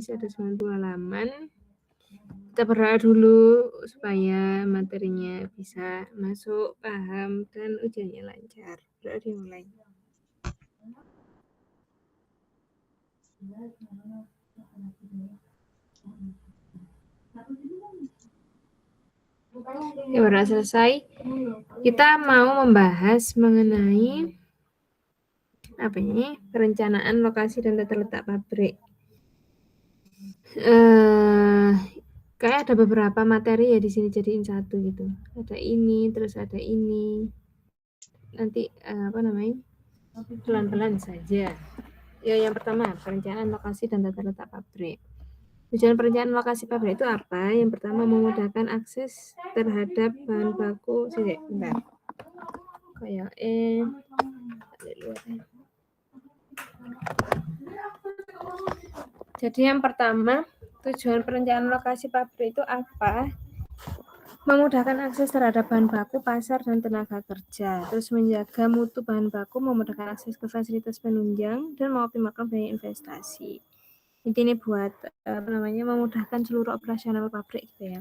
isi ada 90 halaman. Kita berdoa dulu supaya materinya bisa masuk, paham, dan ujiannya lancar. Berdoa dimulai. Ya, berdoa selesai. Kita mau membahas mengenai apa ini? Perencanaan lokasi dan tata letak pabrik. Kayak ada beberapa materi ya di sini jadiin satu gitu. Ada ini, terus ada ini. Nanti pelan-pelan saja. Ya, yang pertama perencanaan lokasi dan tata letak pabrik. Tujuan perencanaan lokasi pabrik itu apa? Yang pertama memudahkan akses terhadap bahan baku. Bentar. Kayak Jadi yang pertama, tujuan perencanaan lokasi pabrik itu apa? Memudahkan akses terhadap bahan baku, pasar, dan tenaga kerja. Terus menjaga mutu bahan baku, memudahkan akses ke fasilitas penunjang, dan mengoptimalkan biaya investasi. Ini buat memudahkan seluruh operasional pabrik gitu ya.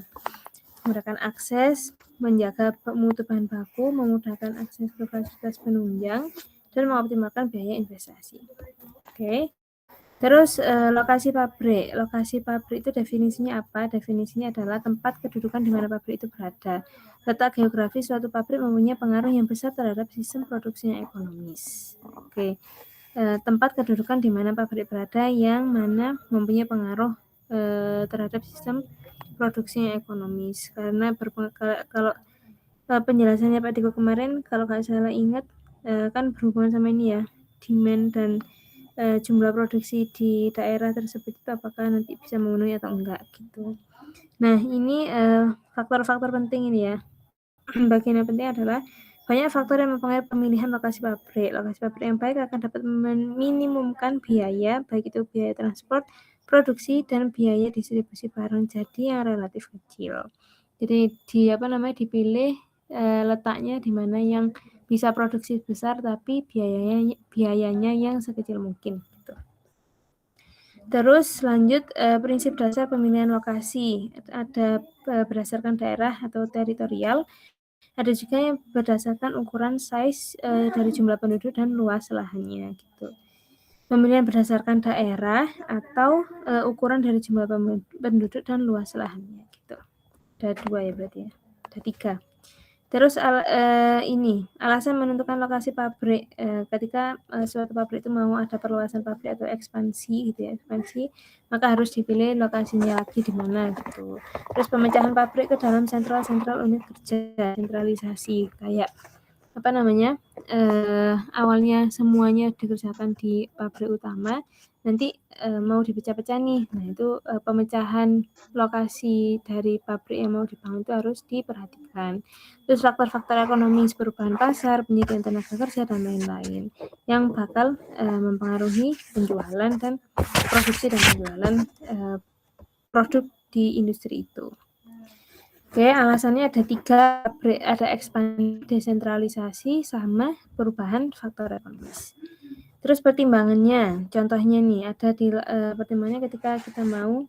Memudahkan akses, menjaga mutu bahan baku, memudahkan akses ke fasilitas penunjang, dan mengoptimalkan biaya investasi. Oke. Terus lokasi pabrik. Lokasi pabrik itu definisinya apa? Definisinya adalah tempat kedudukan di mana pabrik itu berada. Letak geografis suatu pabrik mempunyai pengaruh yang besar terhadap sistem produksi yang ekonomis. Oke. Tempat kedudukan di mana pabrik berada yang mana mempunyai pengaruh terhadap sistem produksi yang ekonomis. Karena kalau penjelasannya Pak Diko kemarin, kalau nggak salah ingat, kan berhubungan sama ini ya, demand dan jumlah produksi di daerah tersebut itu apakah nanti bisa memenuhi atau enggak gitu. Nah, ini faktor-faktor penting ini ya. Bagian yang penting adalah banyak faktor yang mempengaruhi pemilihan lokasi pabrik. Lokasi pabrik yang baik akan dapat meminimumkan biaya, baik itu biaya transport, produksi, dan biaya distribusi barang jadi yang relatif kecil. Jadi dipilih letaknya di mana yang bisa produksi besar tapi biayanya yang sekecil mungkin gitu. Terus lanjut prinsip dasar pemilihan lokasi. Ada berdasarkan daerah atau teritorial. Ada juga yang berdasarkan ukuran size dari jumlah penduduk dan luas lahannya gitu. Pemilihan berdasarkan daerah atau ukuran dari jumlah penduduk dan luas lahannya gitu. Ada 2 ya berarti ya. Ada 3. Terus alasan menentukan lokasi pabrik ketika suatu pabrik itu mau ada perluasan pabrik atau ekspansi gitu ya, maka harus dipilih lokasinya lagi di mana gitu. Terus pemecahan pabrik ke dalam sentral unit kerja, sentralisasi kayak awalnya semuanya dikerjakan di pabrik utama, nanti mau dipecah-pecah nih. Nah, itu pemecahan lokasi dari pabrik yang mau dibangun itu harus diperhatikan. Terus faktor-faktor ekonomis, perubahan pasar, penyediaan tenaga kerja, dan lain-lain yang bakal mempengaruhi penjualan dan produksi dan penjualan produk di industri itu. Oke, alasannya ada 3, ada ekspansi, desentralisasi, sama perubahan faktor ekonomis. Terus pertimbangannya, contohnya nih, ada di pertimbangannya ketika kita mau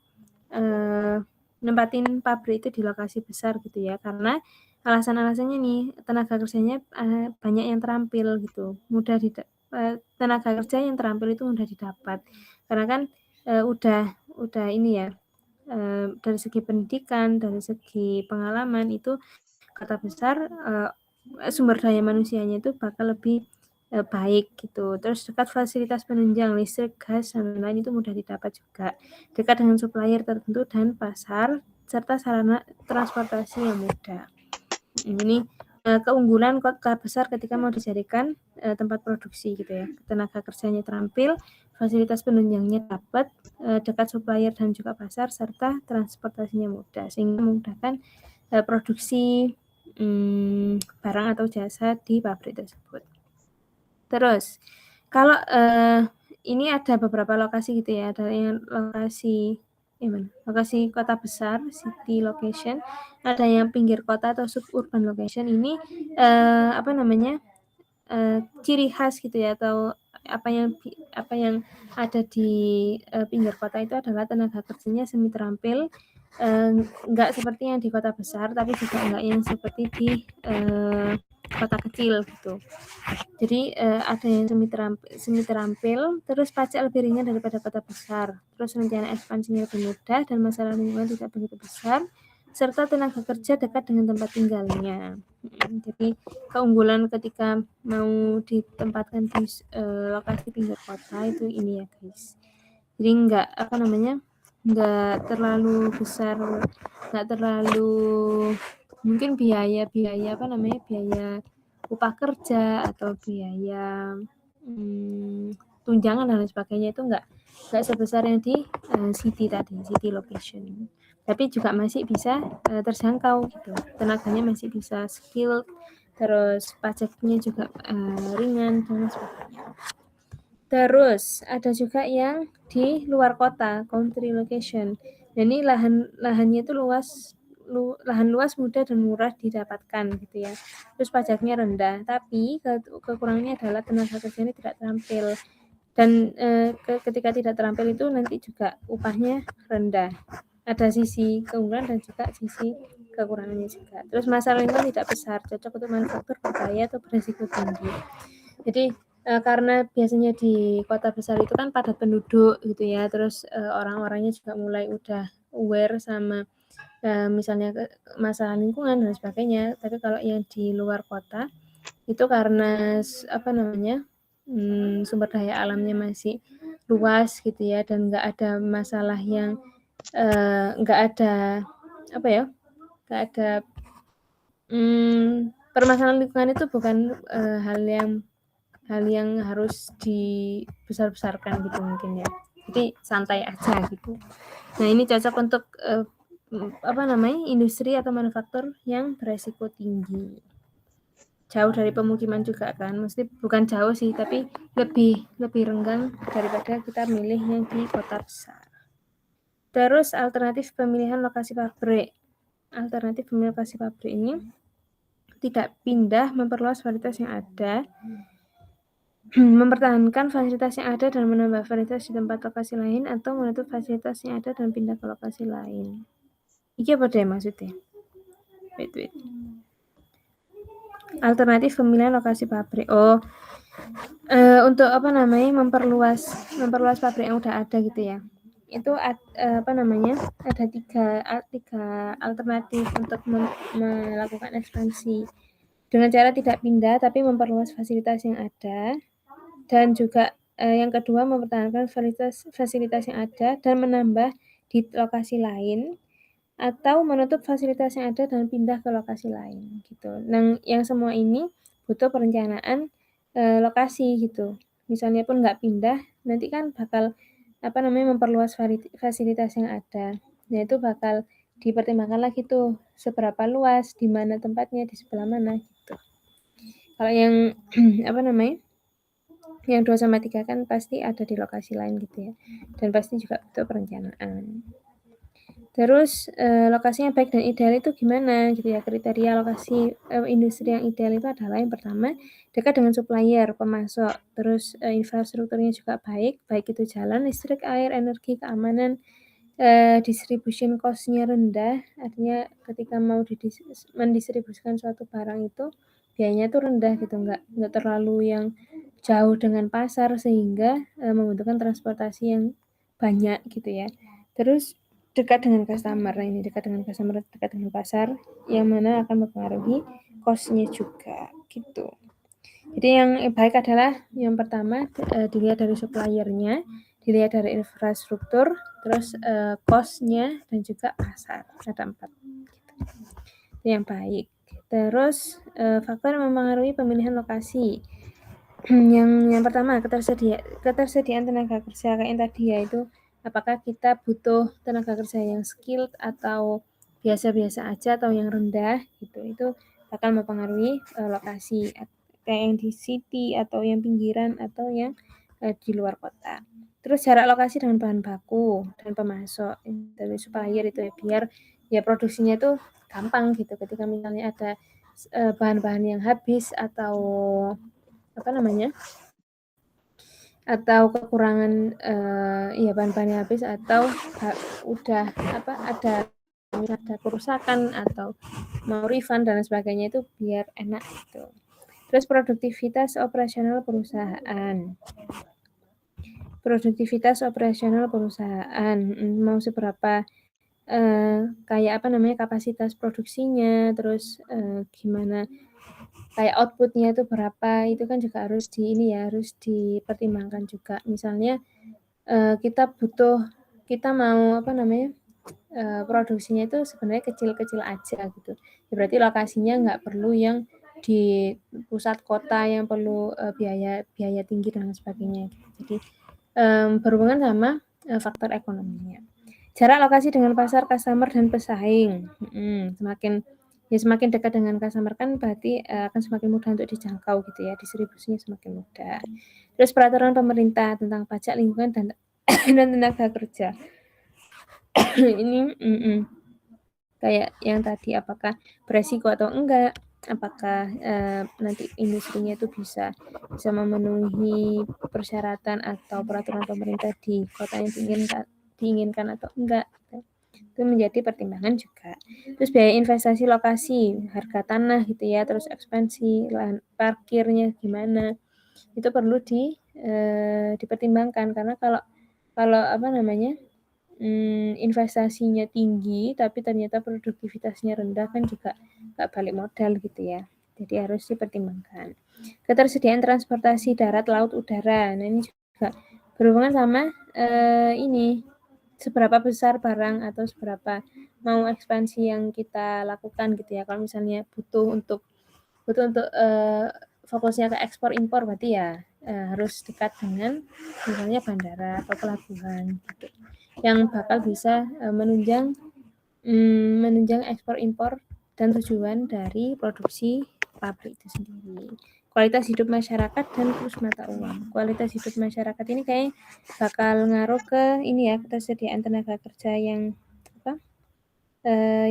nempatin pabrik itu di lokasi besar gitu ya, karena alasan-alasannya nih, tenaga kerjanya banyak yang terampil gitu, tenaga kerja yang terampil itu mudah didapat, karena kan udah ini ya, dari segi pendidikan, dari segi pengalaman itu kota besar sumber daya manusianya itu bakal lebih baik gitu. Terus dekat fasilitas penunjang listrik, gas, dan lain-lain itu mudah didapat juga. Dekat dengan supplier tertentu dan pasar serta sarana transportasi yang mudah. Ini keunggulan kota besar ketika mau dijadikan tempat produksi gitu ya. Tenaga kerjanya terampil, fasilitas penunjangnya dapat, dekat supplier dan juga pasar, serta transportasinya mudah, sehingga memudahkan produksi barang atau jasa di pabrik tersebut. Terus, kalau ini ada beberapa lokasi gitu ya, ada yang lokasi kota besar, city location, ada yang pinggir kota atau suburban location. Ini ciri khas gitu ya, atau apa yang ada di pinggir kota itu adalah tenaga kerjanya semi terampil, nggak seperti yang di kota besar, tapi juga nggak yang seperti di kota kecil gitu. Jadi ada yang semi terampil, terus pajak lebih ringan daripada kota besar, terus rencana ekspansinya lebih mudah dan masalah lingkungan tidak begitu besar, serta tenaga kerja dekat dengan tempat tinggalnya. Jadi keunggulan ketika mau ditempatkan di lokasi pinggir kota itu ini ya guys. Jadi nggak terlalu besar, nggak terlalu mungkin biaya upah kerja atau biaya tunjangan dan lain sebagainya itu nggak sebesar yang di city location. Tapi juga masih bisa terjangkau gitu. Tenaganya masih bisa skill, terus pajaknya juga ringan dan sebagainya. Terus ada juga yang di luar kota, country location. Dan ini lahannya itu lahan luas, mudah dan murah didapatkan gitu ya. Terus pajaknya rendah, tapi kekurangannya adalah tenaga kerjanya tidak terampil. Dan ketika tidak terampil itu nanti juga upahnya rendah. Ada sisi keunggulan dan juga sisi kekurangannya juga. Terus masalah lingkungan tidak besar, cocok untuk manufaktur berbahaya atau berisiko tinggi. Jadi karena biasanya di kota besar itu kan padat penduduk gitu ya, terus orang-orangnya juga mulai udah aware sama misalnya masalah lingkungan dan sebagainya. Tapi kalau yang di luar kota itu karena sumber daya alamnya masih luas gitu ya, dan nggak ada masalah yang nggak ada nggak ada permasalahan lingkungan itu bukan hal yang harus dibesar-besarkan gitu mungkin ya. Jadi santai aja gitu. Nah ini cocok untuk industri atau manufaktur yang beresiko tinggi. Jauh dari pemukiman juga kan, mesti bukan jauh sih, tapi lebih renggang daripada kita milih yang di kota besar. Terus alternatif pemilihan lokasi pabrik. Alternatif pemilihan lokasi pabrik ini tidak pindah, memperluas varietas yang ada, mempertahankan fasilitas yang ada dan menambah varietas di tempat lokasi lain, atau menutup fasilitas yang ada dan pindah ke lokasi lain. Iki apa deh maksudnya? Wait. Alternatif pemilihan lokasi pabrik. Untuk memperluas pabrik yang udah ada gitu ya. Itu ada tiga alternatif untuk melakukan ekspansi dengan cara tidak pindah tapi memperluas fasilitas yang ada, dan juga yang kedua mempertahankan fasilitas yang ada dan menambah di lokasi lain, atau menutup fasilitas yang ada dan pindah ke lokasi lain gitu. Nah, yang semua ini butuh perencanaan lokasi gitu. Misalnya pun nggak pindah, nanti kan bakal memperluas fasilitas yang ada. Nah, itu bakal dipertimbangkan lagi tuh seberapa luas, di mana tempatnya, di sebelah mana gitu. Kalau yang yang 2 sama 3 kan pasti ada di lokasi lain gitu ya. Dan pasti juga butuh perencanaan. Terus lokasi yang baik dan ideal itu gimana gitu ya, kriteria lokasi industri yang ideal itu adalah yang pertama dekat dengan supplier, pemasok, terus infrastrukturnya juga baik itu jalan, listrik, air, energi, keamanan, distribution cost-nya rendah, artinya ketika mau mendistribusikan suatu barang itu biayanya tuh rendah gitu, nggak terlalu yang jauh dengan pasar sehingga membutuhkan transportasi yang banyak gitu ya. Terus dekat dengan customer, dekat dengan pasar, yang mana akan mempengaruhi cost-nya juga gitu. Jadi yang baik adalah yang pertama dilihat dari suppliernya, dilihat dari infrastruktur, terus cost-nya dan juga pasar. Ada 4 gitu. Itu yang baik. Terus faktor yang mempengaruhi pemilihan lokasi. Yang pertama ketersediaan tenaga kerja kayak yang tadi ya, itu apakah kita butuh tenaga kerja yang skilled atau biasa-biasa aja atau yang rendah gitu. Itu akan mempengaruhi lokasi kayak yang di city atau yang pinggiran atau yang di luar kota. Terus jarak lokasi dengan bahan baku dan pemasok dari supplier itu ya, biar ya produksinya itu gampang gitu ketika misalnya ada bahan-bahan yang habis atau atau kekurangan ya bahan-bahannya habis atau udah ada kerusakan atau mau refund dan sebagainya, itu biar enak gitu. Terus produktivitas operasional perusahaan. Produktivitas operasional perusahaan, mau seberapa kayak kapasitas produksinya, terus gimana kayak outputnya itu berapa, itu kan juga harus harus dipertimbangkan juga. Misalnya kita mau produksinya itu sebenarnya kecil-kecil aja gitu. Ya berarti lokasinya nggak perlu yang di pusat kota yang perlu biaya tinggi dan sebagainya. Jadi berhubungan sama faktor ekonominya. Jarak lokasi dengan pasar, customer, dan pesaing. Semakin dekat dengan customer kan berarti akan semakin mudah untuk dijangkau gitu ya, distribusinya semakin mudah. Terus peraturan pemerintah tentang pajak, lingkungan, dan tenaga kerja. Ini kayak yang tadi, apakah beresiko atau enggak, apakah nanti industrinya itu bisa memenuhi persyaratan atau peraturan pemerintah di kota yang diinginkan atau enggak. Itu menjadi pertimbangan juga. Terus biaya investasi lokasi, harga tanah gitu ya, terus ekspansi, lahan parkirnya gimana, itu perlu dipertimbangkan, karena kalau investasinya tinggi tapi ternyata produktivitasnya rendah kan juga nggak balik modal gitu ya. Jadi harus dipertimbangkan. Ketersediaan transportasi darat, laut, udara. Nah ini juga berhubungan sama seberapa besar barang atau seberapa mau ekspansi yang kita lakukan gitu ya. Kalau misalnya butuh untuk fokusnya ke ekspor impor, berarti ya harus dekat dengan misalnya bandara atau pelabuhan gitu, yang bakal bisa menunjang ekspor impor dan tujuan dari produksi pabrik itu sendiri. Kualitas hidup masyarakat dan kurs mata uang. Kualitas hidup masyarakat ini kayak bakal ngaruh ke ketersediaan tenaga kerja yang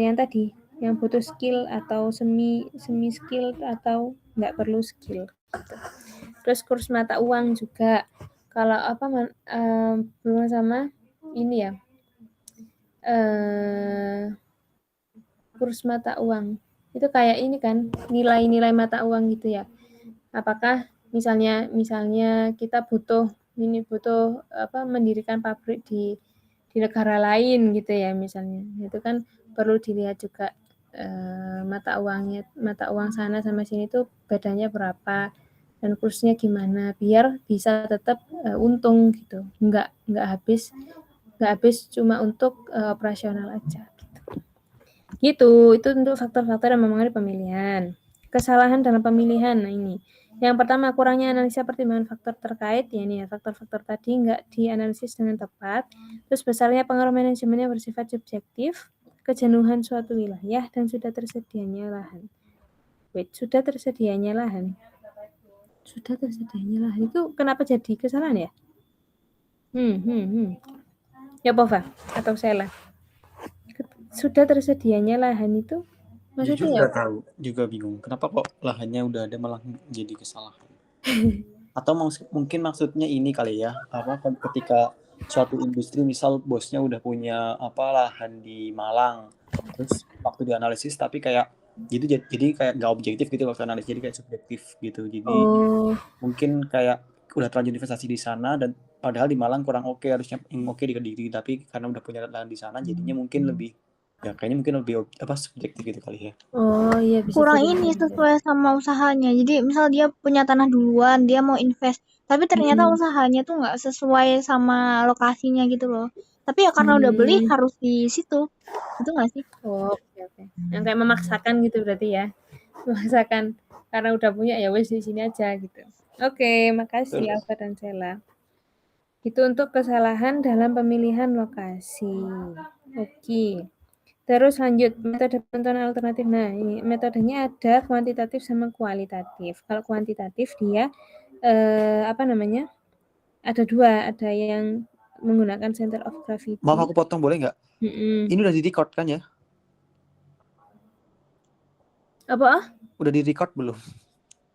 yang tadi, yang butuh skill atau semi skill atau nggak perlu skill gitu. Terus kurs mata uang juga, kalau belum sama ini ya, kurs mata uang itu kayak ini kan, nilai-nilai mata uang gitu ya. Apakah misalnya kita butuh mendirikan pabrik di negara lain gitu ya misalnya, itu kan perlu dilihat juga mata uang sana sama sini tuh bedanya berapa dan kursnya gimana, biar bisa tetap untung gitu, nggak habis cuma untuk operasional aja gitu. Itu untuk faktor-faktor yang mempengaruhi pemilihan. Kesalahan dalam pemilihan, nah ini yang pertama, kurangnya analisa pertimbangan faktor terkait, ya ini ya, faktor-faktor tadi nggak dianalisis dengan tepat. Terus besarnya pengaruh manajemen yang bersifat subjektif, kejenuhan suatu wilayah, dan sudah tersedianya lahan. Sudah tersedianya lahan itu kenapa jadi kesalahan ya? Ya Pova atau Sela, sudah tersedianya lahan itu Jujur maksudnya nggak tahu, juga bingung. Kenapa kok lahannya udah ada malah jadi kesalahan? Atau mungkin maksudnya ini kali ya, ketika suatu industri misal bosnya udah punya lahan di Malang, terus waktu dianalisis tapi kayak gitu, jadi kayak nggak objektif gitu waktu analisis, jadi kayak subjektif gitu. Jadi mungkin kayak udah terlanjur investasi di sana dan padahal di Malang kurang oke, harusnya yang oke di Kediri, tapi karena udah punya lahan di sana jadinya mungkin lebih subjektif gitu kali ya. iya bisa Kurang jadi ini sesuai sama usahanya. Jadi misal dia punya tanah duluan, dia mau invest, tapi ternyata usahanya tuh nggak sesuai sama lokasinya gitu loh. Tapi ya karena udah beli harus di situ. Itu nggak sih? Oke. Yang kayak memaksakan gitu berarti ya. Memaksakan karena udah punya ya wes di sini aja gitu. Oke, makasih Alfa dan Sela. Itu untuk kesalahan dalam pemilihan lokasi. Oke. Terus lanjut metode penentuan alternatif. Nah, ini metodenya ada kuantitatif sama kualitatif. Kalau kuantitatif dia ada dua, ada yang menggunakan center of gravity. Maaf aku potong, boleh nggak? Ini udah di-record kan ya? Apa? Udah di-record belum?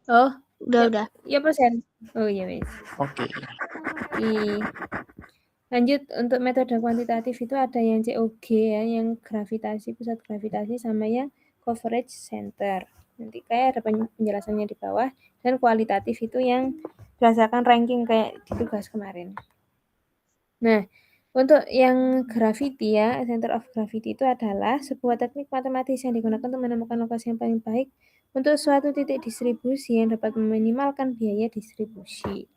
Oh, udah. Ya persen. Oh iya wes. Oke. GPI. Lanjut, untuk metode kuantitatif itu ada yang COG ya, yang gravitasi, pusat gravitasi, sama yang coverage center. Nanti kayak ada penjelasannya di bawah. Dan kualitatif itu yang berdasarkan ranking kayak di tugas kemarin. Nah, untuk yang gravity ya, center of gravity itu adalah sebuah teknik matematis yang digunakan untuk menemukan lokasi yang paling baik untuk suatu titik distribusi yang dapat meminimalkan biaya distribusi.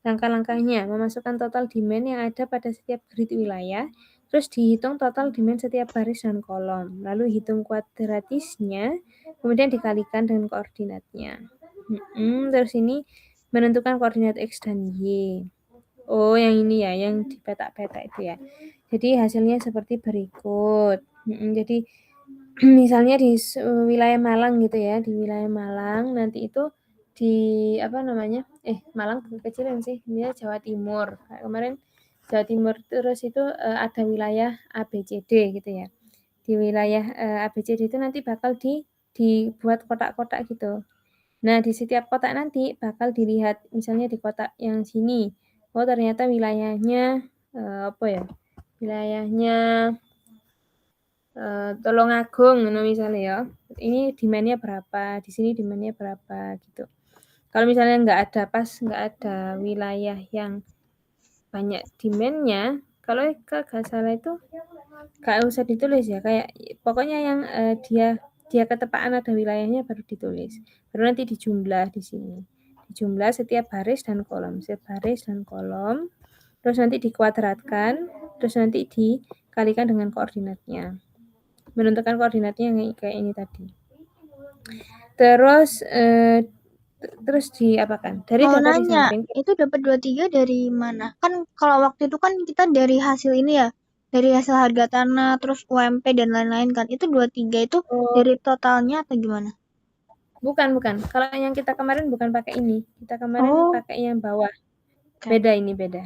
Langkah-langkahnya, memasukkan total demand yang ada pada setiap grid wilayah, terus dihitung total demand setiap baris dan kolom, lalu hitung kuadratisnya, kemudian dikalikan dengan koordinatnya. Terus ini menentukan koordinat X dan Y. Oh, yang ini ya, yang di petak-petak itu ya. Jadi hasilnya seperti berikut. Jadi misalnya di wilayah Malang gitu ya, di wilayah Malang nanti itu di apa namanya? Malang kecilin sih, ini Jawa Timur. Kayak kemarin Jawa Timur terus itu ada wilayah ABCD gitu ya. Di wilayah ABCD itu nanti bakal dibuat kotak-kotak gitu. Nah, di setiap kotak nanti bakal dilihat misalnya di kotak yang sini. Oh, ternyata wilayahnya apa ya? Wilayahnya Tulungagung ngono misalnya ya. Ini demand-nya berapa, di sini demand-nya berapa gitu. Kalau misalnya nggak ada wilayah yang banyak demand-nya, kalau nggak salah itu nggak usah ditulis ya, kayak pokoknya yang dia ketepaan ada wilayahnya baru ditulis. Baru nanti dijumlah di sini. Dijumlah setiap baris dan kolom, terus nanti dikuadratkan, terus nanti dikalikan dengan koordinatnya. Menentukan koordinatnya yang kayak ini tadi. Terus terus diapakan? Dari Mau data nanya, disamping itu dapat 23 dari mana? Kan kalau waktu itu kan kita dari hasil ini ya, dari hasil harga tanah, terus UMP dan lain-lain kan. Itu 23 itu dari totalnya atau gimana? Bukan. Kalau yang kita kemarin bukan pakai ini. Kita kemarin Oh, pakai yang bawah. oke. Beda ini, beda.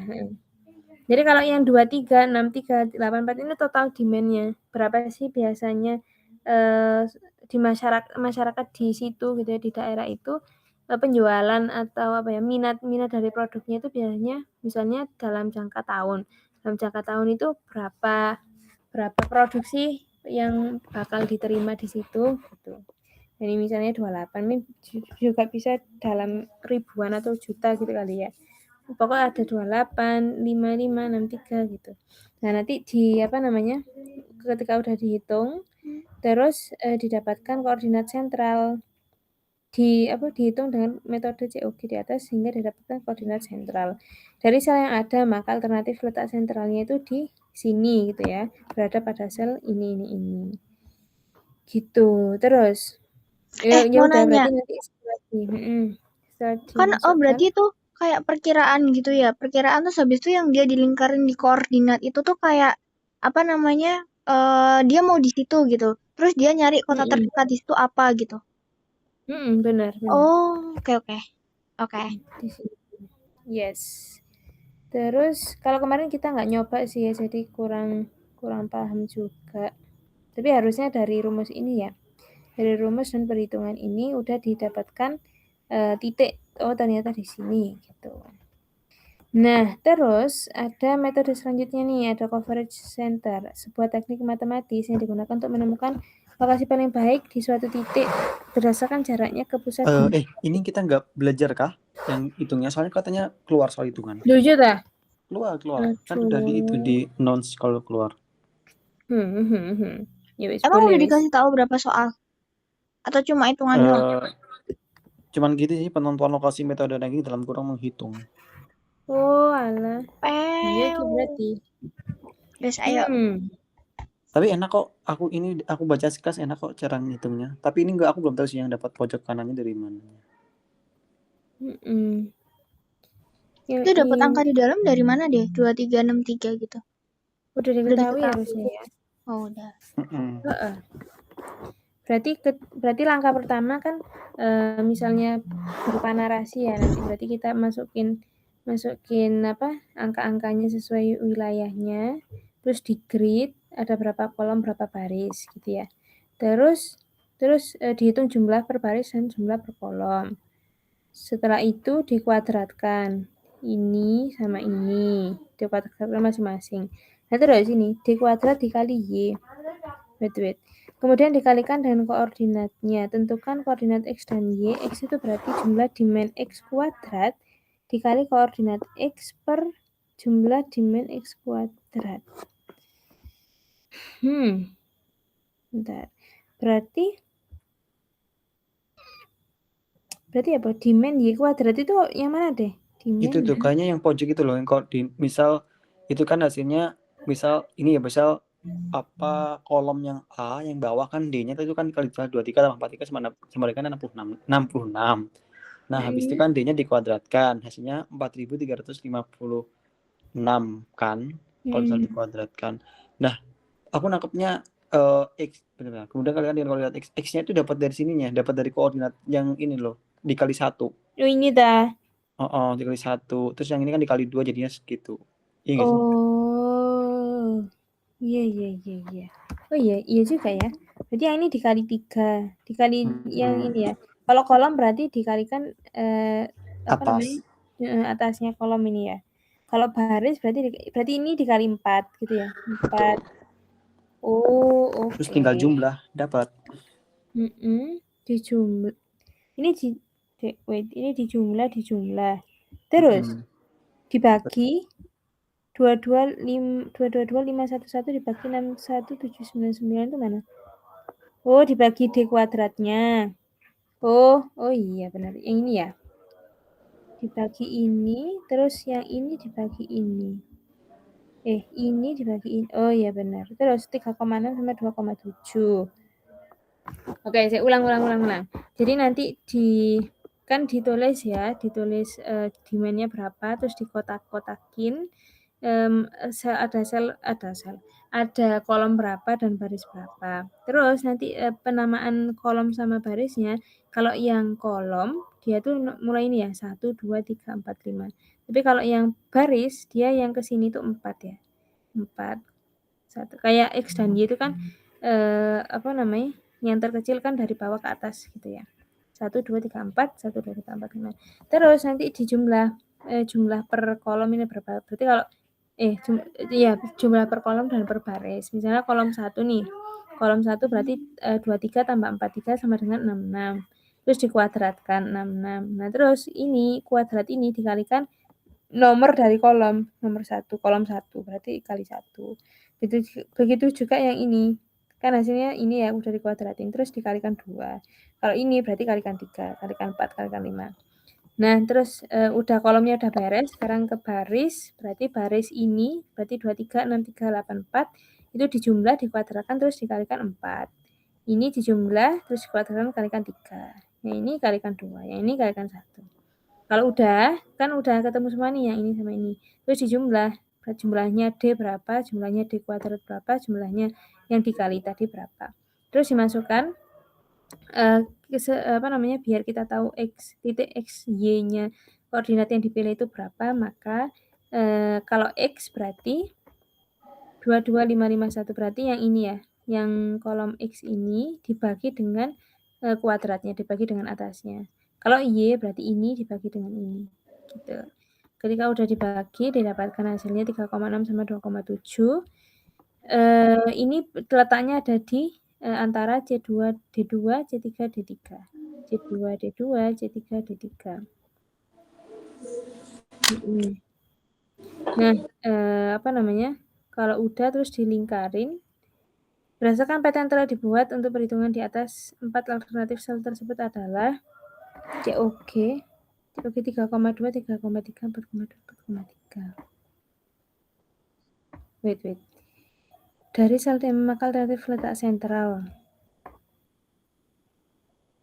Jadi kalau yang 23, 63, 84 ini total demand-nya. Berapa sih biasanya di masyarakat di situ gitu ya, di daerah itu penjualan atau apa ya, minat dari produknya itu biasanya misalnya dalam jangka tahun. Dalam jangka tahun itu berapa produksi yang bakal diterima di situ gitu. Jadi misalnya 28 ini juga bisa dalam ribuan atau juta gitu kali ya. Pokoknya ada 28, 55, 63 gitu. Nah, nanti ketika udah dihitung, terus didapatkan koordinat sentral. Dihitung dengan metode COG di atas sehingga didapatkan koordinat sentral. Dari sel yang ada, maka alternatif letak sentralnya itu di sini gitu ya, berada pada sel ini. Gitu. Terus ya Mau udah nanya, berarti nanti setelah kan dimasukkan berarti itu kayak perkiraan gitu ya. Perkiraan tuh habis itu yang dia dilingkarin di koordinat itu tuh kayak apa namanya? Dia mau di situ gitu. Terus dia nyari kota terdekat di situ apa gitu. benar. Oh, oke. Oke. Di sini. Yes. Terus kalau kemarin kita nggak nyoba sih ya, jadi kurang paham juga. Tapi harusnya dari rumus ini ya. Dari rumus dan perhitungan ini udah didapatkan titik. Oh, ternyata di sini gitu. Nah, terus ada metode selanjutnya nih, ada coverage center, sebuah teknik matematis yang digunakan untuk menemukan lokasi paling baik di suatu titik berdasarkan jaraknya ke pusat. Ini kita nggak belajar kah yang hitungnya? Soalnya katanya keluar soal hitungan. Jujur dah. Keluar. Kan udah di announce kalau keluar. Ya wis, Emang boleh udah wis. dikasih tahu berapa soal? Atau cuma hitungan doang? Cuman gitu sih, penentuan lokasi metode ranking dalam kurang menghitung. Oh, alah. Iya ki Pew. berarti. Guys, ayo. Tapi enak kok, aku baca sekelas enak kok cara ngitungnya. Tapi ini aku belum tahu sih yang dapat pojok kanannya dari mana. Itu dapat angka di dalam dari mana deh? 2363 gitu. Udah diketahui harusnya ya. Oh, udah. Heeh. Berarti langkah pertama kan misalnya berupa narasi ya, nanti berarti kita masukin angka-angkanya sesuai wilayahnya, terus di grid ada berapa kolom berapa baris gitu ya. Terus dihitung jumlah per baris dan jumlah per kolom. Setelah itu dikuadratkan. Ini sama ini. Dikuadratkan masing-masing. Nah, terus ini D kuadrat dikali Y. Wait. Kemudian dikalikan dengan koordinatnya. Tentukan koordinat X dan Y. X itu berarti jumlah dimen X kuadrat dikali koordinat X per jumlah dimen X kuadrat. Bentar. Berarti apa? Dimen Y kuadrat itu yang mana deh? Dimen Itu tuh kayaknya yang pojok itu loh, yang misal itu kan hasilnya misal ini ya, misal apa kolom yang A yang bawah kan D-nya itu kan kali 23 tambah 43 sama dengan 66. Nah, habis itu kan D-nya dikuadratkan, hasilnya 4356 kan kalau misalnya dikuadratkan. Nah, aku nangkepnya X benar. Kemudian kalian dengan koordinat X, X-nya itu dapat dari sininya, dapat dari koordinat yang ini loh, dikali 1. Oh, ini dah. Dikali 1. Terus yang ini kan dikali 2 jadinya segitu. Iya nggak sih? Oh. Iya. Oh iya juga ya. Berarti yang ini dikali 3. Dikali yang ini ya. Kalau kolom berarti dikalikan Atas. atasnya kolom ini ya. Kalau baris berarti ini dikali 4 gitu ya. 4. Oh, oke. Terus tinggal jumlah dapat. Dijumlah. Ini ini dijumlah. Terus dibagi 222,511 dibagi 61,799 itu mana? Oh, dibagi D kuadratnya. Oh iya benar. Yang ini ya. Dibagi ini, terus yang ini dibagi ini. Ini dibagi ini. Oh iya benar. Terus 3,6 sama 2,7. Oke, saya ulang. Jadi nanti ditulis ya, demand-nya berapa, terus dikotak-kotakin, ada kolom berapa dan baris berapa. Terus nanti penamaan kolom sama barisnya, kalau yang kolom dia tuh mulai ini ya 1, 2, 3, 4, 5. Tapi kalau yang baris dia yang ke sini tuh 4 ya. 4, 1. Kayak X dan Y itu kan yang terkecil kan dari bawah ke atas gitu ya. 1, 2, 3, 4, 1, 2, 3, 4, 5. Terus nanti dijumlah jumlah per kolom ini berapa. Berarti kalau jumlah per kolom dan per baris. Misalnya kolom 1 nih. Kolom 1 berarti 23 tambah 43 sama dengan 66. Terus dikuadratkan 66. Nah, terus ini kuadrat ini dikalikan nomor dari kolom nomor 1, kolom 1 berarti kali 1. Begitu juga yang ini. Kan hasilnya ini ya udah dikuadratin terus dikalikan 2. Kalau ini berarti kalikan 3, kalikan 4, kalikan 5. Nah, terus udah kolomnya udah beres, sekarang ke baris. Berarti baris ini berarti 23, 63, 84 itu dijumlah, dikuadratkan terus dikalikan 4. Ini dijumlah terus dikuadratkan kalikan 3. Yang ini kalikan 2, yang ini kalikan 1. Kalau udah ketemu semua nih yang ini sama ini. Terus dijumlah. Jumlahnya D berapa, jumlahnya D kuadrat berapa, jumlahnya yang dikali tadi berapa. Terus dimasukkan biar kita tahu X, titik X, Y-nya koordinat yang dipilih itu berapa, maka kalau X berarti 22551 berarti yang ini ya, yang kolom X ini dibagi dengan kuadratnya, dibagi dengan atasnya. Kalau Y berarti ini dibagi dengan ini. Gitu. Ketika udah dibagi, didapatkan hasilnya 3,6 sama 2,7. Ini letaknya ada di antara C2, D2, C3, D3. C2, D2, C3, D3. Nah, kalau udah terus dilingkarin, berdasarkan peta yang telah dibuat untuk perhitungan di atas 4 alternatif sel tersebut adalah COG 3,2, 3,3, 4,2, 4,3. Wait. Dari sel maka alternatif letak sentral.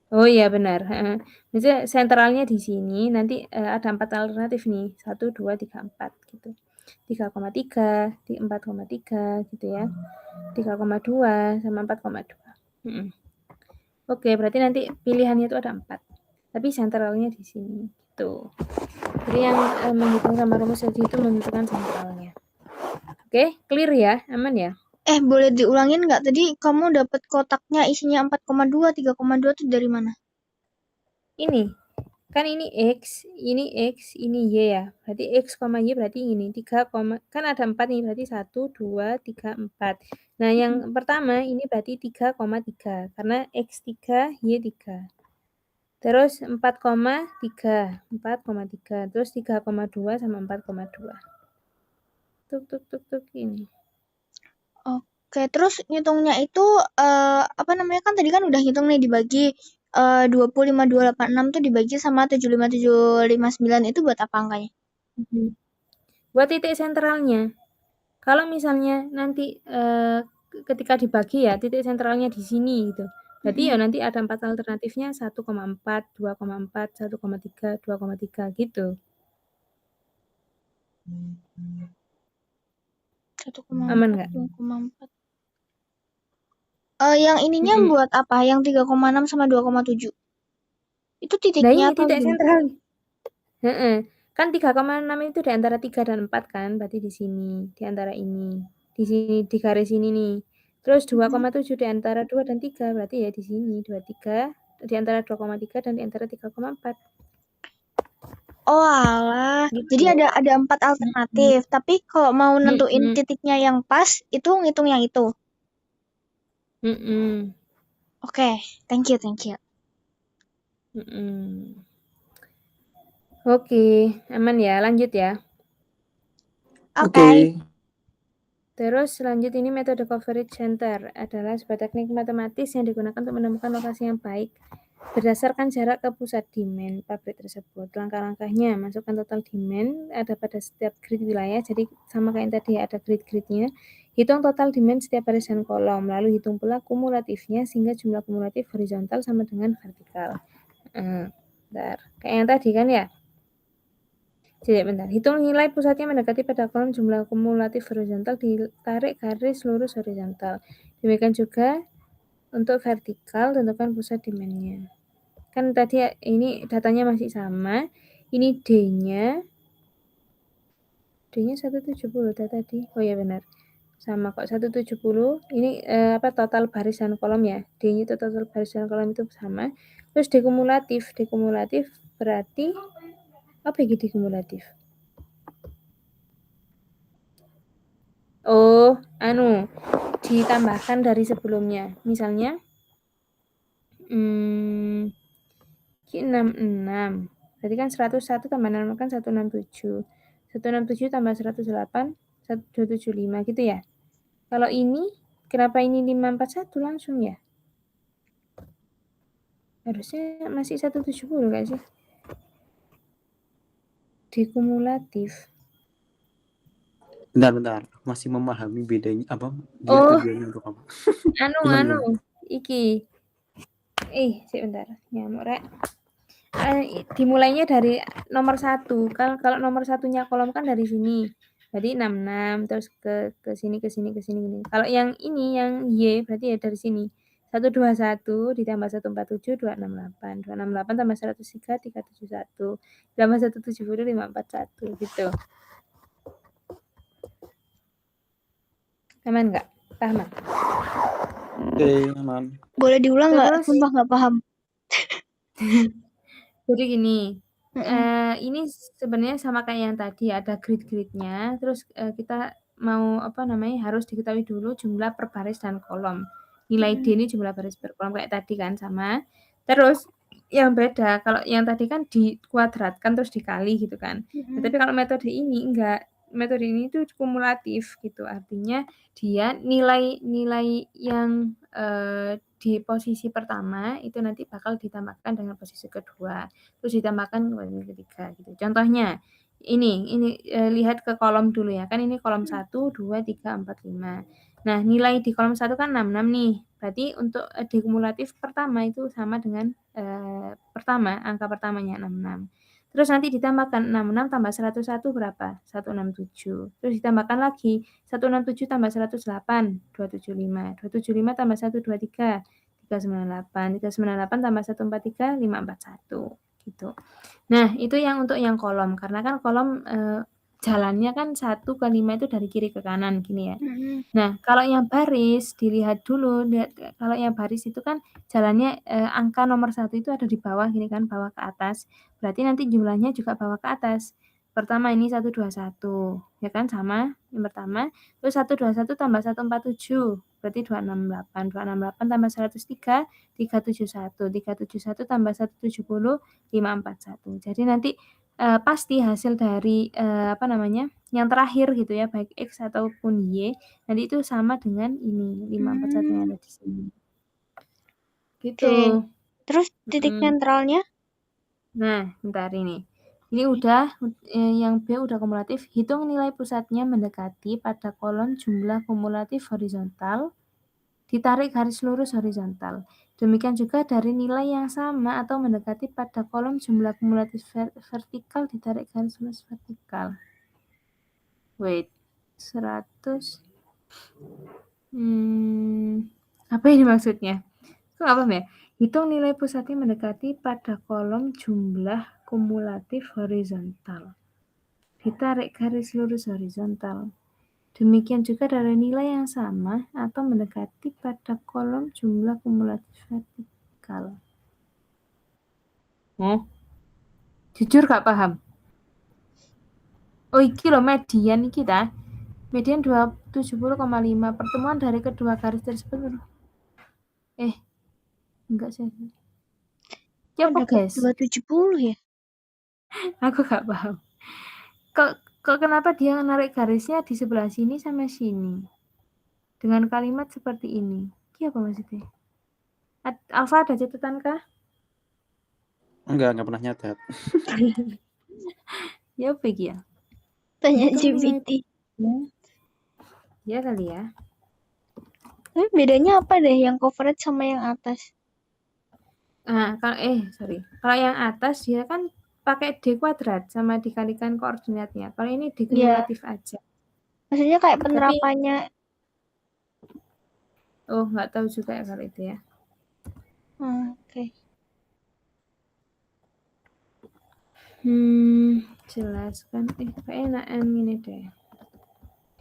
Oh iya benar. Misalnya sentralnya di sini, nanti ada 4 alternatif nih. 1, 2, 3, 4 gitu. 3,3, di 4,3 gitu ya. 3,2 sama 4,2. Oke, berarti nanti pilihannya itu ada 4. Tapi sentralnya di sini gitu. Jadi yang menghitung sama rumus tadi itu menentukan sentralnya. Oke, clear ya? Aman ya? Boleh diulangin nggak? Tadi kamu dapat kotaknya isinya 4,2, 3,2 itu dari mana? Ini Kan ini X, ini Y ya. Berarti X, Y berarti ini 3, kan ada 4 nih, berarti 1, 2, 3, 4. Nah, yang pertama ini berarti 3,3 karena X 3, Y 3. Terus 4,3, 4,3. Terus 3,2 sama 4,2. Tuk ini. Oke, terus ngitungnya itu apa namanya, kan tadi kan udah ngitung nih dibagi 25,286 tuh dibagi sama 75,759 itu buat apa angkanya? Buat titik sentralnya. Kalau misalnya nanti ketika dibagi ya titik sentralnya di sini gitu. Berarti ya nanti ada 4 alternatifnya 1,4, 2,4, 1,3, 2,3 gitu. 1,4, Aman nggak? 2,4. Yang ininya Mm-mm. buat apa? Yang 3,6 sama 2,7. Itu Nah titiknya ini apa titik gimana? sentral. Heeh. Kan 3,6 itu di antara 3 dan 4 kan, berarti di sini, di antara ini. Di sini di garis ini nih. Terus 2,7 di antara 2 dan 3, berarti ya di sini 23 di antara 2,3 dan di antara 3,4. Oh alah, jadi Gitu. ada 4 alternatif. Tapi kalau mau nentuin Mm-mm. titiknya yang pas, itu ngitung yang itu. Mm-mm. Oke, thank you, thank you. Mm-mm. Oke, aman ya, lanjut ya. Oke. Terus lanjut ini metode coverage center adalah sebuah teknik matematis yang digunakan untuk menemukan lokasi yang baik berdasarkan jarak ke pusat demand pabrik tersebut. Langkah-langkahnya, masukkan total demand ada pada setiap grid wilayah, jadi sama kayak yang tadi ada grid-gridnya. Hitung total demand setiap barisan kolom, lalu hitung pula kumulatifnya sehingga jumlah kumulatif horizontal sama dengan vertikal. Bentar. Kayak yang tadi kan ya? Jadi bentar, hitung nilai pusatnya mendekati pada kolom jumlah kumulatif horizontal, ditarik garis lurus horizontal. Demikian juga untuk vertikal, tentukan pusat demand-nya. Kan tadi ini datanya masih sama, ini D-nya 170 tadi. Oh ya benar. Sama kok 170. Ini total barisan kolom ya. D-nya itu total barisan kolom itu sama. Terus dekumulatif berarti apa ya dekumulatif? Oh, ditambahkan dari sebelumnya. Misalnya, 66. Berarti kan 101 tambah 6 kan 167. 167 tambah 108, 275 gitu ya. Kalau ini, kenapa ini 541 langsung ya? Harusnya masih 170 gak sih? Dekumulatif. Bentar. Masih memahami bedanya apa? Dia Oh, tujuannya untuk apa? Gimana? iki. Sebentar. Nyamuk rek. Dimulainya dari nomor 1. Kalau nomor satunya kolom kan dari sini. Berarti 66 terus ke sini gini. Kalau yang ini yang Y berarti ya dari sini. 121 ditambah 147 268. 268 tambah 103 371. Tambah 170 541 gitu. Aman enggak? Paham? Oke, aman. Boleh diulang nggak? Terus Sumpah nggak paham. jadi gini, Mm-mm. ini sebenarnya sama kayak yang tadi ada grid-gridnya, terus kita mau harus diketahui dulu jumlah per baris dan kolom. Nilai D ini jumlah baris per kolom kayak tadi kan sama. Terus yang beda kalau yang tadi kan dikuadratkan terus dikali gitu kan. Nah, tapi kalau metode ini enggak, metode ini tuh kumulatif gitu. Artinya dia nilai yang di posisi pertama itu nanti bakal ditambahkan dengan posisi kedua, terus ditambahkan dengan ketiga gitu. Contohnya ini lihat ke kolom dulu ya. Kan ini kolom 1, 2, 3, 4, 5. Nah, nilai di kolom 1 kan 66 nih. Berarti untuk dekumulatif pertama itu sama dengan angka pertamanya 66. Terus nanti ditambahkan 66 tambah 101 berapa? 167. Terus ditambahkan lagi 167 tambah 108, 275. 275 tambah 123, 398. 398 tambah 143, 541 gitu. Nah, itu yang untuk yang kolom karena kan kolom jalannya kan 1 ke 5 itu dari kiri ke kanan gini ya. Mm-mm. Nah, kalau yang baris dilihat dulu, kalau yang baris itu kan jalannya angka nomor 1 itu ada di bawah gini kan, bawah ke atas. Berarti nanti jumlahnya juga bawah ke atas. Pertama ini 121, ya kan sama yang pertama. Terus 121 tambah 147, berarti 268. 268 tambah 103, 371. 371 tambah 170, 541. Jadi nanti pasti hasil dari yang terakhir gitu ya, baik X ataupun Y, nanti itu sama dengan ini 541 yang ada di sini. Gitu. Oke. Terus titik sentralnya? Nah, bentar ini. Ini udah yang B udah kumulatif. Hitung nilai pusatnya mendekati pada kolom jumlah kumulatif horizontal, ditarik garis lurus horizontal. Demikian juga dari nilai yang sama atau mendekati pada kolom jumlah kumulatif vertikal, ditarik garis lurus vertikal. Wait, 100. Apa ini maksudnya? Kok apa ya? Hitung nilai pusatnya mendekati pada kolom jumlah kumulatif horizontal. Ditarik garis lurus horizontal. Demikian juga dari nilai yang sama atau mendekati pada kolom jumlah kumulatif vertikal. Jujur gak paham. Oh iki loh median iki ta. Median 270,5. Pertemuan dari kedua garis tersebut. Enggak sih. Ya apa guys? 270 ya? Aku gak paham. Kok kenapa dia narik garisnya di sebelah sini sama sini? Dengan kalimat seperti ini. Ini apa maksudnya? Alfa ada catatan kah? Enggak pernah nyatet. Ya apa ya? Tanya Itu GPT. Ya kali ya. Tapi bedanya apa deh yang coverage sama yang atas? Nah, kalau yang atas dia kan pakai D kuadrat sama dikalikan koordinatnya. Kalau ini dikumulatif aja. Maksudnya kayak penerapannya. Oh, nggak tahu juga ya kalau itu ya. Oke. Jelaskan. Kayaknya ini deh.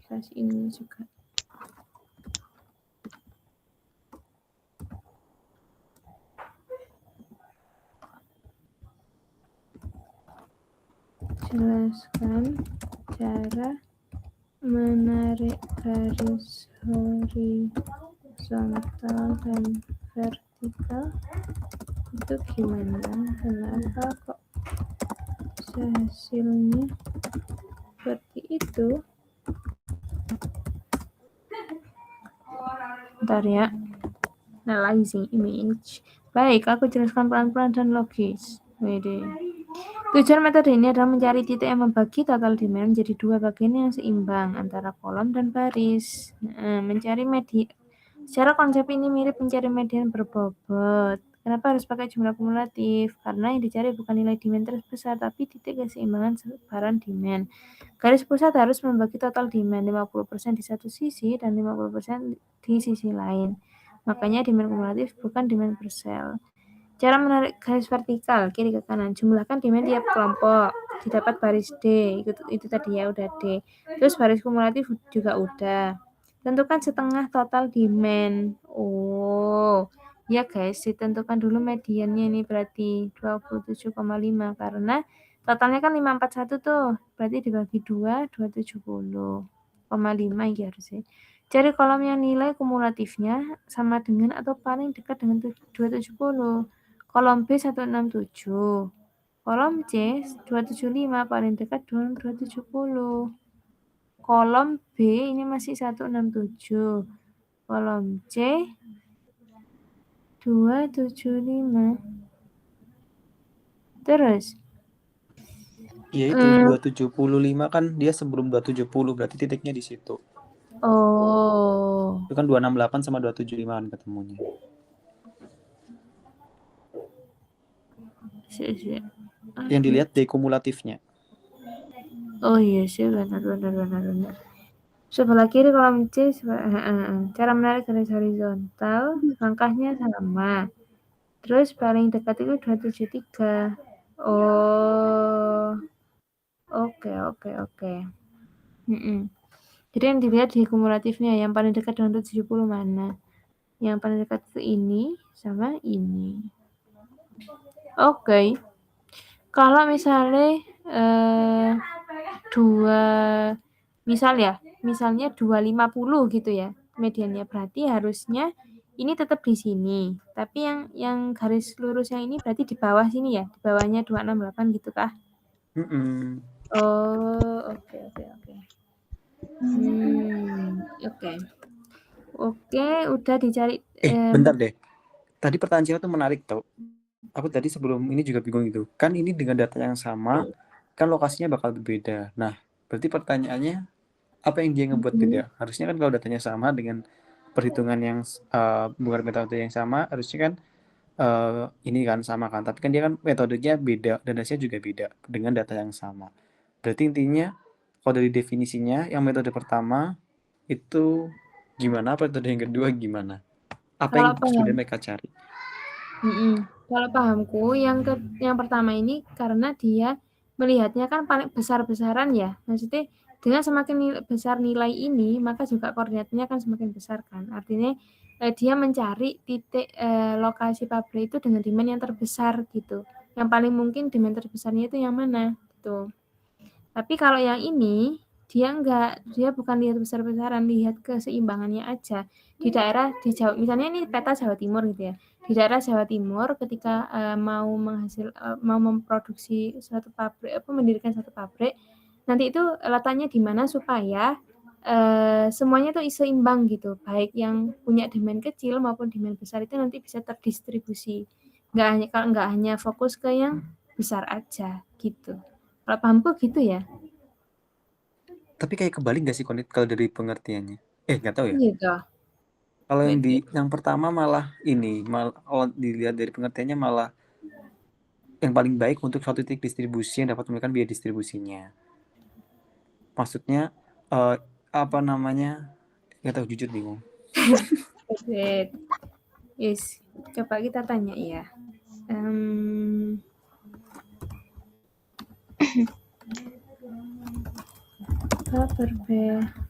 Dikasih ini juga. Jelaskan cara menarik garis horizontal dan vertikal itu gimana? Kenapa kok hasilnya seperti itu? Bentar ya. Analyzing image. Baik, aku jelaskan pelan-pelan dan logis. Tujuan metode ini adalah mencari titik yang membagi total demand menjadi dua bagian yang seimbang antara kolom dan baris. Mencari median. Secara konsep ini mirip mencari median berbobot. Kenapa harus pakai jumlah kumulatif? Karena yang dicari bukan nilai demand terbesar, tapi titik keseimbangan sebaran demand. Garis pusat harus membagi total demand 50% di satu sisi dan 50% di sisi lain. Makanya demand kumulatif bukan demand per sel. Cara menarik garis vertikal kiri ke kanan, jumlahkan demand tiap kelompok, didapat baris D, itu tadi ya udah D. Terus baris kumulatif juga udah. Tentukan setengah total demand. Oh, ya guys, ditentukan dulu mediannya ini berarti 27,5 karena totalnya kan 541 tuh, berarti dibagi 2, 270,5 ya harusnya. Cari kolom yang nilai kumulatifnya sama dengan atau paling dekat dengan 270. Kolom B 167. Kolom C 275 paling dekat dengan 270. Kolom B ini masih 167. Kolom C 275. Terus? Ya itu 275 kan dia sebelum 270 berarti titiknya di situ. Oh. Itu kan 268 sama 275 kan ketemunya. Yang dilihat dekumulatifnya. Oh iya sih, benar. Sebelah kiri kolom C, cara menarik garis horizontal, langkahnya sama. Terus paling dekat itu 273. Oke. Jadi yang dilihat di kumulatifnya, yang paling dekat dengan 70 mana? Yang paling dekat itu ini sama ini. Oke. Kalau misalnya misalnya 250 gitu ya mediannya, berarti harusnya ini tetap di sini. Tapi yang garis lurus yang ini berarti di bawah sini ya, di bawahnya 268 gitu kah? Mm-mm. Oh, oke. Oke, udah dicari. Bentar deh. Tadi pertanyaan Cina tuh menarik tau. Aku tadi sebelum ini juga bingung itu. Kan ini dengan data yang sama, kan lokasinya bakal berbeda. Nah, berarti pertanyaannya apa yang dia ngebuat beda? Harusnya kan kalau datanya sama dengan perhitungan yang bukan metode yang sama, harusnya kan ini kan sama kan. Tapi kan dia kan metodenya beda dan hasilnya juga beda dengan data yang sama. Berarti intinya kalau dari definisinya yang metode pertama itu gimana, metode yang kedua gimana? Apa yang Kalau paham, sebenarnya mereka cari? kalau pahamku yang pertama ini karena dia melihatnya kan paling besar-besaran ya. Maksudnya dengan semakin besar nilai ini, maka juga koordinatnya akan semakin besar kan. Artinya dia mencari titik lokasi pabrik itu dengan demand yang terbesar gitu. Yang paling mungkin demand terbesarnya itu yang mana gitu. Tapi kalau yang ini dia bukan lihat besar-besaran, lihat keseimbangannya aja. Di Jawa, misalnya ini peta Jawa Timur gitu ya. Di daerah Jawa Timur ketika mau memproduksi suatu pabrik, mendirikan suatu pabrik, nanti itu letaknya di mana supaya semuanya tuh seimbang gitu. Baik yang punya demand kecil maupun demand besar itu nanti bisa terdistribusi. Nggak hanya fokus ke yang besar aja gitu. Kalau pahamku gitu ya. Tapi kayak kebalik gak sih Konit kalau dari pengertiannya? Nggak tahu ya. Gitu. Kalau yang pertama malah kalau dilihat dari pengertiannya malah yang paling baik untuk suatu titik distribusi yang dapat memberikan biaya distribusinya. Maksudnya apa namanya? Nggak tahu, jujur bingung. Oke. Yes. Coba kita tanya ya.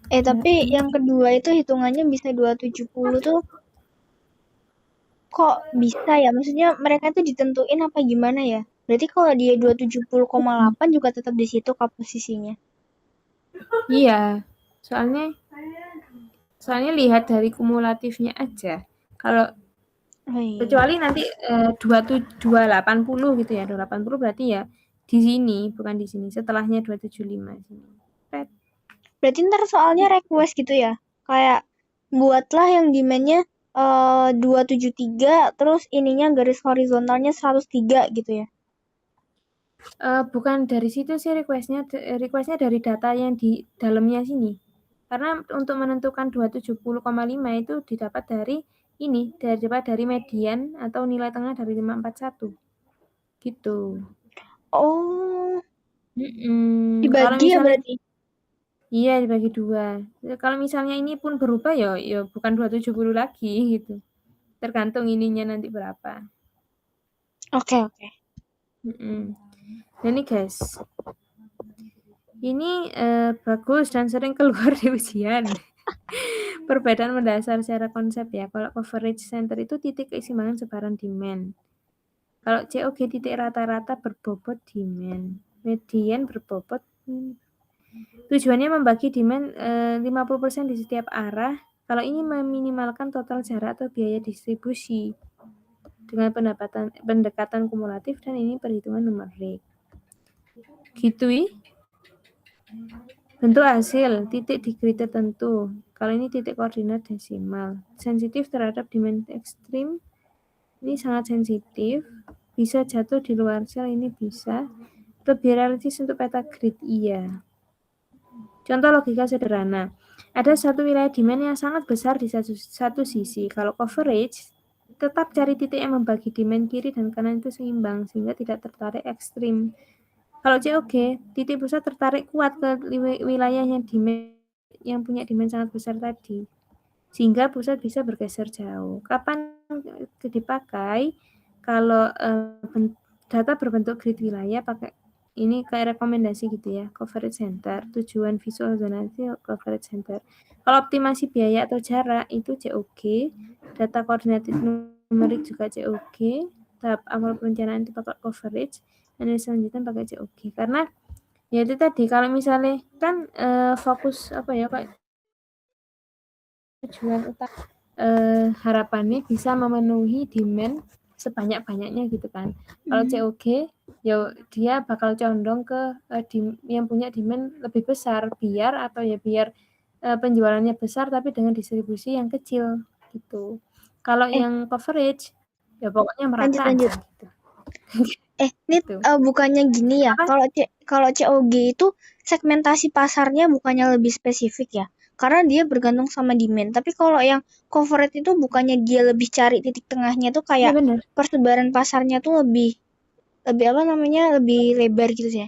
Tapi yang kedua itu hitungannya bisa 270 tuh kok bisa ya? Maksudnya mereka tuh ditentuin apa gimana ya? Berarti kalau dia 270,8 juga tetap di situ posisinya. Iya. Soalnya lihat dari kumulatifnya aja. Kalau kecuali nanti 280 gitu ya. 280 berarti ya di sini, bukan di sini. Setelahnya 275 sini. Berarti ntar soalnya request gitu ya. Kayak buatlah yang demandnya 273 terus ininya garis horizontalnya 103 gitu ya. Bukan dari situ sih requestnya dari data yang di dalamnya sini. Karena untuk menentukan 270,5 itu didapat dari median atau nilai tengah dari 541. Gitu. Oh, Kalau dibagi ya misalnya berarti. iya dibagi 2. Kalau misalnya ini pun berubah ya bukan 270 lagi gitu. Tergantung ininya nanti berapa. Oke. Nah ini guys. Ini bagus dan sering keluar di ujian. Perbedaan mendasar secara konsep ya. Kalau coverage center itu titik keseimbangan sebaran demand. Kalau COG titik rata-rata berbobot demand. Median berbobot. Tujuannya membagi demand 50% di setiap arah. Kalau ini meminimalkan total jarak atau biaya distribusi dengan pendekatan kumulatif dan ini perhitungan numerik. Gitu ya. Bentuk hasil, titik di grid tertentu. Kalau ini titik koordinat desimal. Sensitif terhadap demand ekstrim. Ini sangat sensitif. Bisa jatuh di luar sel, ini bisa. Lebih realistis untuk peta grid, iya. Contoh logika sederhana. Ada satu wilayah demand yang sangat besar di satu sisi. Kalau coverage, tetap cari titik yang membagi demand kiri dan kanan itu seimbang, sehingga tidak tertarik ekstrim. Kalau COG, titik pusat tertarik kuat ke wilayah yang punya demand sangat besar tadi. Sehingga pusat bisa bergeser jauh. Kapan dipakai? Kalau data berbentuk grid wilayah pakai ini kayak rekomendasi gitu ya, coverage center, tujuan visual zonasi coverage center. Kalau optimasi biaya atau jarak itu COG, data koordinatif numerik juga COG, tahap awal perencanaan itu pakai coverage, dan selanjutnya pakai COG. Karena ya itu tadi kalau misalnya kan fokus apa ya kayak tujuan utama harapannya bisa memenuhi demand sebanyak-banyaknya gitu kan. Kalau COG ya dia bakal condong ke yang punya demand lebih besar biar penjualannya besar tapi dengan distribusi yang kecil gitu. Kalau yang coverage ya pokoknya Lanjut merata lanjut. aja gitu. Ini Gitu. bukannya gini ya? Apa? Kalau COG itu segmentasi pasarnya bukannya lebih spesifik ya? Karena dia bergantung sama demand. Tapi kalau yang coverage itu bukannya dia lebih cari titik tengahnya tuh Iya kayak benar. persebaran pasarnya tuh lebih apa namanya lebih lebar gitu sih?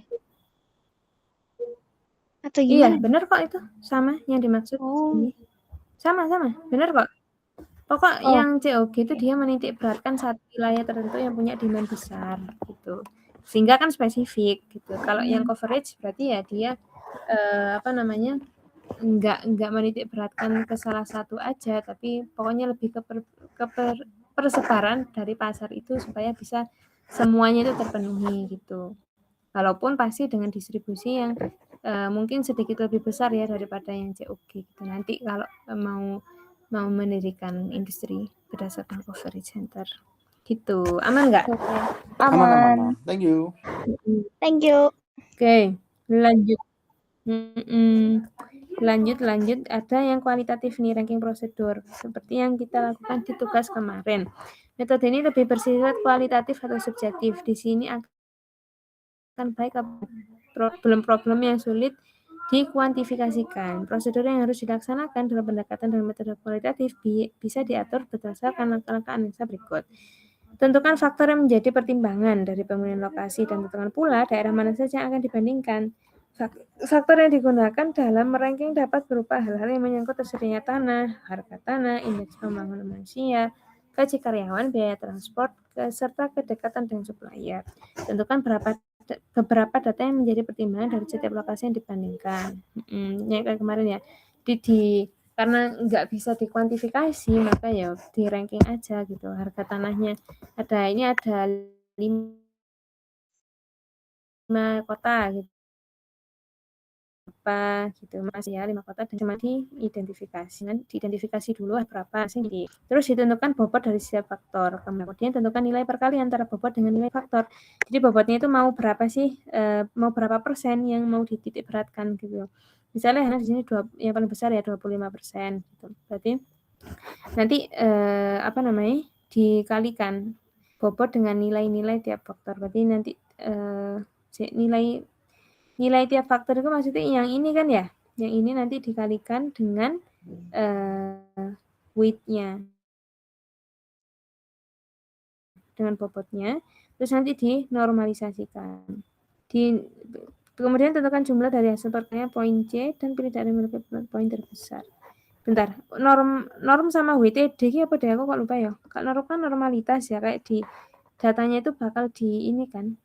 Atau Iya, gimana? benar kok itu. Sama yang dimaksud Oh, ini. Sama-sama, benar kok. Pokok oh, yang COG itu dia menitik beratkan satu wilayah tertentu yang punya demand besar gitu. Sehingga kan spesifik gitu. Kalau yang coverage berarti ya dia apa namanya? Enggak menitik beratkan ke salah satu aja, tapi pokoknya lebih ke persebaran dari pasar itu supaya bisa semuanya itu terpenuhi gitu. Walaupun pasti dengan distribusi yang mungkin sedikit lebih besar ya daripada yang COG gitu. Nanti kalau mau mendirikan industri berdasarkan coverage center gitu. Aman nggak? aman. Thank you. Thank you. Oke, lanjut. Lanjut ada yang kualitatif nih, ranking prosedur seperti yang kita lakukan di tugas kemarin. Metode ini lebih bersifat kualitatif atau subjektif. Di sini akan baik problem-problem yang sulit dikuantifikasikan. Prosedur yang harus dilaksanakan dalam pendekatan dan metode kualitatif bisa diatur berdasarkan langkah-langkah analisa berikut. Tentukan faktor yang menjadi pertimbangan dari pemilihan lokasi dan tentukan pula daerah mana saja yang akan dibandingkan. Faktor yang digunakan dalam ranking dapat berupa hal-hal yang menyangkut tersedianya tanah, harga tanah, indeks pembangunan manusia, gaji karyawan, biaya transport, serta kedekatan dengan supplier. Tentukan beberapa data yang menjadi pertimbangan dari setiap lokasi yang dibandingkan. Ya kayak kemarin ya, karena nggak bisa dikuantifikasi maka ya di ranking aja gitu harga tanahnya. Ada 5 kota gitu apa gitu Mas ya 5 kota dan cuma diidentifikasi dulu berapa sih terus ditentukan bobot dari setiap faktor, kemudian tentukan nilai perkali antara bobot dengan nilai faktor. Jadi bobotnya itu mau berapa sih mau berapa persen yang mau dititik beratkan gitu. Misalnya di sini yang paling besar ya 25% gitu. Berarti nanti apa namanya dikalikan bobot dengan nilai-nilai tiap faktor. Berarti nanti nilai tiap faktor itu maksudnya yang ini kan ya, yang ini nanti dikalikan dengan weight-nya, dengan bobotnya, terus nanti dinormalisasikan. Kemudian tentukan jumlah dari hasil perkalian poin C dan pilih dari memiliki poin terbesar. Bentar, norm sama WTD apa deh aku kok lupa ya. Kalau norm kan normalitas ya, kayak di datanya itu bakal di ini kan,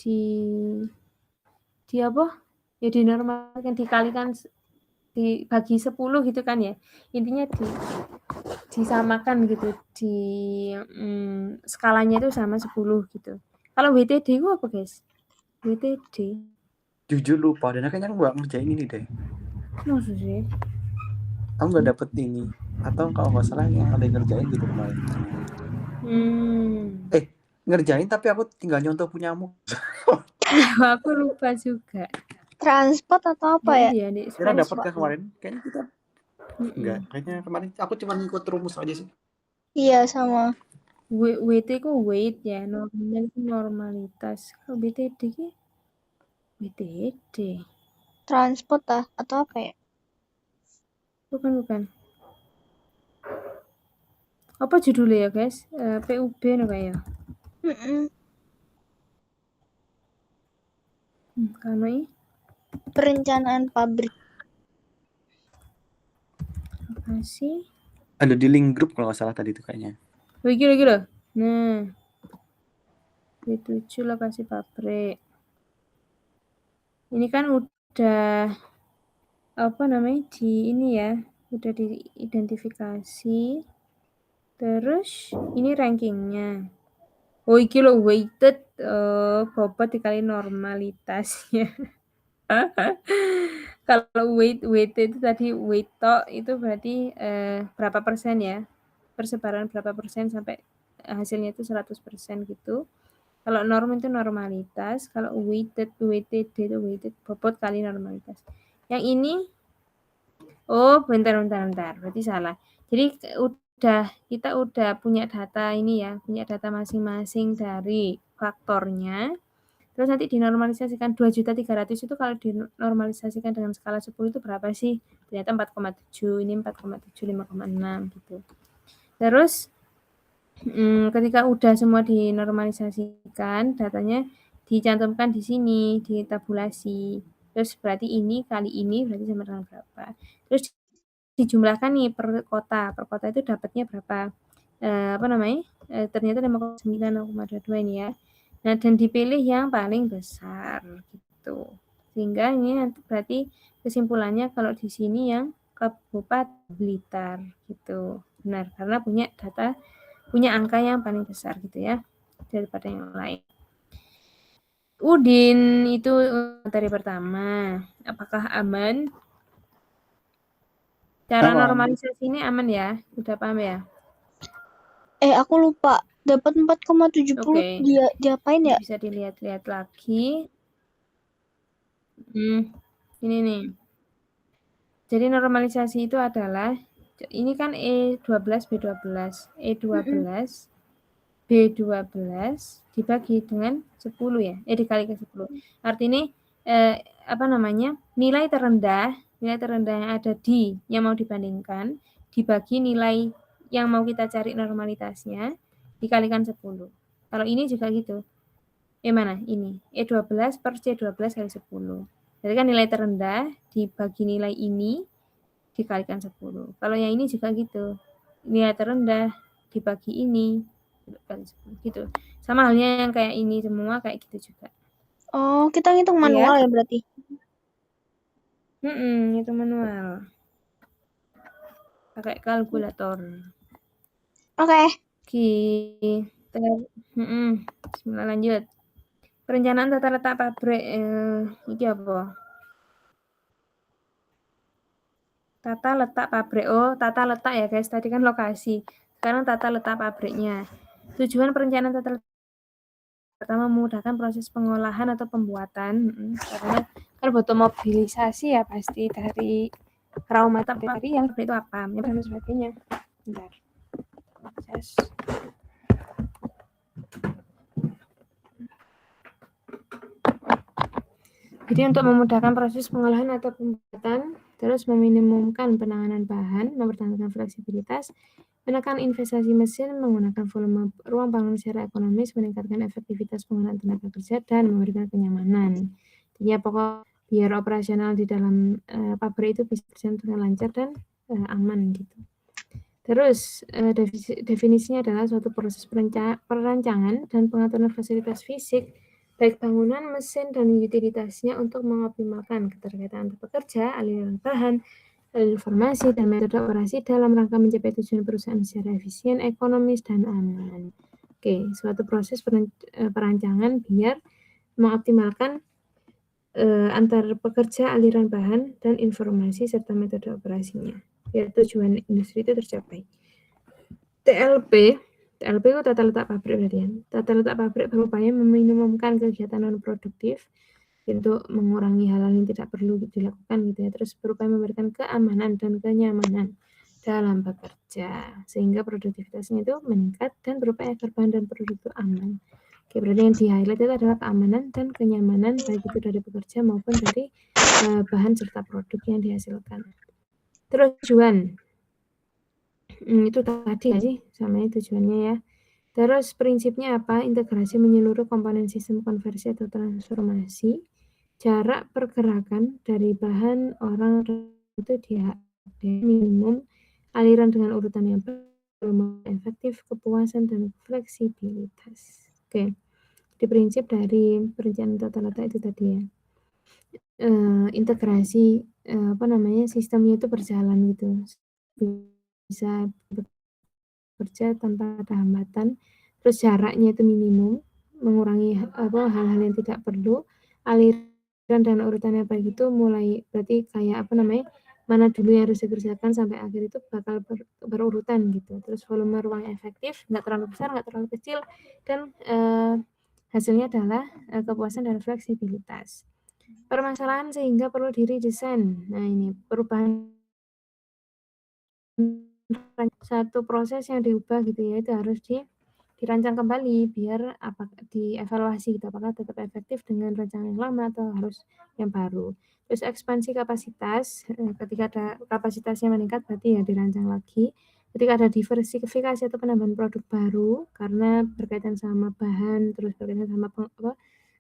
di apa? Ya dinormalkan, dikalikan dibagi 10 gitu kan ya. Intinya disamakan gitu, skalanya itu sama 10 gitu. Kalau WTD itu apa guys? WTD. Jujur lupa dan kayaknya aku nggak ngerjain ini deh. Maksud sih? Aku nggak dapet ini. Atau kalau nggak salah yang ada yang ngerjain gitu kemarin. Ngerjain tapi aku tinggal nyontoh punyamu. Aku lupa juga. Transport atau apa ya? Iya, di Kira dapat Spanish. kan kemarin? Kayaknya kita enggak. Kayaknya kemarin aku cuma ngikut rumus aja sih. Iya sama. WT ku weight ya, normal itu normalitas. Kalau BTD ki BTD. Transport atau apa ya? Bukan. Apa judulnya ya guys? PUB no kayak. Karena ini Perencanaan pabrik. apa sih? Ada di link grup kalau nggak salah tadi itu kayaknya. Lagi loh. Nah, B7 lokasi pabrik. Ini kan udah apa namanya ini ya, udah diidentifikasi. Terus ini rankingnya. Oh iki lo weighted bobot dikali normalitasnya. Kalau weight itu tadi weight tok itu berarti berapa persen ya? Persebaran berapa persen sampai hasilnya itu 100% gitu. Kalau norm itu normalitas, kalau weighted itu weighted bobot kali normalitas. Yang ini bentar. Berarti salah. Jadi kita udah punya data ini ya, punya data masing-masing dari faktornya. Terus nanti dinormalisasikan 2.300.000 itu kalau dinormalisasikan dengan skala 10 itu berapa sih? Ternyata 4,7, ini 4,7, 5,6 gitu. Terus ketika udah semua dinormalisasikan, datanya dicantumkan di sini, di tabulasi. Terus berarti ini kali ini berarti sama dengan berapa. Terus dijumlahkan nih per kota. Per kota itu dapatnya berapa? Ternyata 5,9,22 ini ya. Nah, dan dipilih yang paling besar gitu. Sehingga ini nanti berarti kesimpulannya kalau di sini yang Kabupaten Blitar gitu. Benar, karena punya angka yang paling besar gitu ya daripada yang lain. Udin itu materi pertama. Apakah aman? Cara Aman. normalisasi ini aman ya? Udah paham ya? Aku lupa. Dapat 4,70 Oke. diapain ya? Bisa dilihat-lihat lagi. Ini nih. Jadi normalisasi itu adalah ini kan E12 B12. E12 B12 dibagi dengan 10 ya. Dikali ke 10. Artinya nilai terendah yang ada yang mau dibandingkan dibagi nilai yang mau kita cari normalitasnya dikalikan 10. Kalau ini juga gitu. Mana? Ini. E12 per C12 kali 10. Jadi kan nilai terendah dibagi nilai ini dikalikan 10. Kalau yang ini juga gitu. Nilai terendah dibagi ini dikali 10 gitu. Sama halnya yang kayak ini semua kayak gitu juga. Oh, kita ngitung manual ya berarti? Itu manual. Pakai kalkulator. Oke. Bismillah lanjut. Perencanaan tata letak pabrik iki apa? Tata letak pabrik. Tata letak ya guys. Tadi kan lokasi. Sekarang tata letak pabriknya. Tujuan perencanaan tata letak pertama memudahkan proses pengolahan atau pembuatan karena kan butuh mobilisasi ya pasti dari raw material tadi yang seperti itu apa dan sebagainya. Bentar. Proses. Jadi untuk memudahkan proses pengolahan atau pembuatan, terus meminimumkan penanganan bahan, mempertahankan fleksibilitas, menekan investasi mesin, menggunakan volume ruang bangun secara ekonomis, meningkatkan efektivitas penggunaan tenaga kerja, dan memberikan kenyamanan. Intinya pokok biar operasional di dalam pabrik itu bisa berjalan dengan lancar dan aman gitu. Terus definisinya adalah suatu proses perancangan dan pengaturan fasilitas fisik baik bangunan, mesin, dan utilitasnya untuk mengoptimalkan keterkaitan antar pekerja, aliran bahan, informasi, dan metode operasi dalam rangka mencapai tujuan perusahaan secara efisien, ekonomis, dan aman. Oke, suatu proses perancangan biar mengoptimalkan antar pekerja, aliran bahan, dan informasi, serta metode operasinya. Biar tujuan industri itu tercapai. TLP itu tata letak pabrik berarti ya. Tata letak pabrik berupaya meminimumkan kegiatan non-produktif untuk mengurangi hal-hal yang tidak perlu dilakukan gitu ya. Terus berupaya memberikan keamanan dan kenyamanan dalam bekerja sehingga produktivitasnya itu meningkat dan berupaya agar bahan dan produk itu aman. Oke, berarti yang di-highlight itu adalah keamanan dan kenyamanan baik itu dari pekerja maupun dari bahan serta produk yang dihasilkan. Terus tujuan itu tadi nggak sih sama tujuannya ya. Terus prinsipnya apa? Integrasi menyeluruh komponen sistem konversi atau transformasi. Jarak pergerakan dari bahan orang itu minimum, aliran dengan urutan yang efektif, kepuasan, dan fleksibilitas. Oke, di prinsip dari perencanaan tata letak itu tadi ya. integrasi, sistemnya itu berjalan gitu. Bisa bekerja tanpa ada hambatan, terus jaraknya itu minimum, mengurangi hal-hal yang tidak perlu, aliran dan urutannya baik itu mulai berarti kayak mana dulu yang harus dikerjakan sampai akhir itu bakal berurutan gitu. Terus volume ruang efektif, nggak terlalu besar, nggak terlalu kecil, dan hasilnya adalah kepuasan dan fleksibilitas. Permasalahan sehingga perlu diredesain. Nah ini perubahan satu proses yang diubah gitu ya, itu harus dirancang kembali biar dievaluasi gitu, apakah tetap efektif dengan rancangan yang lama atau harus yang baru. Terus ekspansi kapasitas, ketika ada kapasitasnya meningkat berarti ya dirancang lagi. Ketika ada diversifikasi atau penambahan produk baru karena berkaitan sama bahan, terus berkaitan sama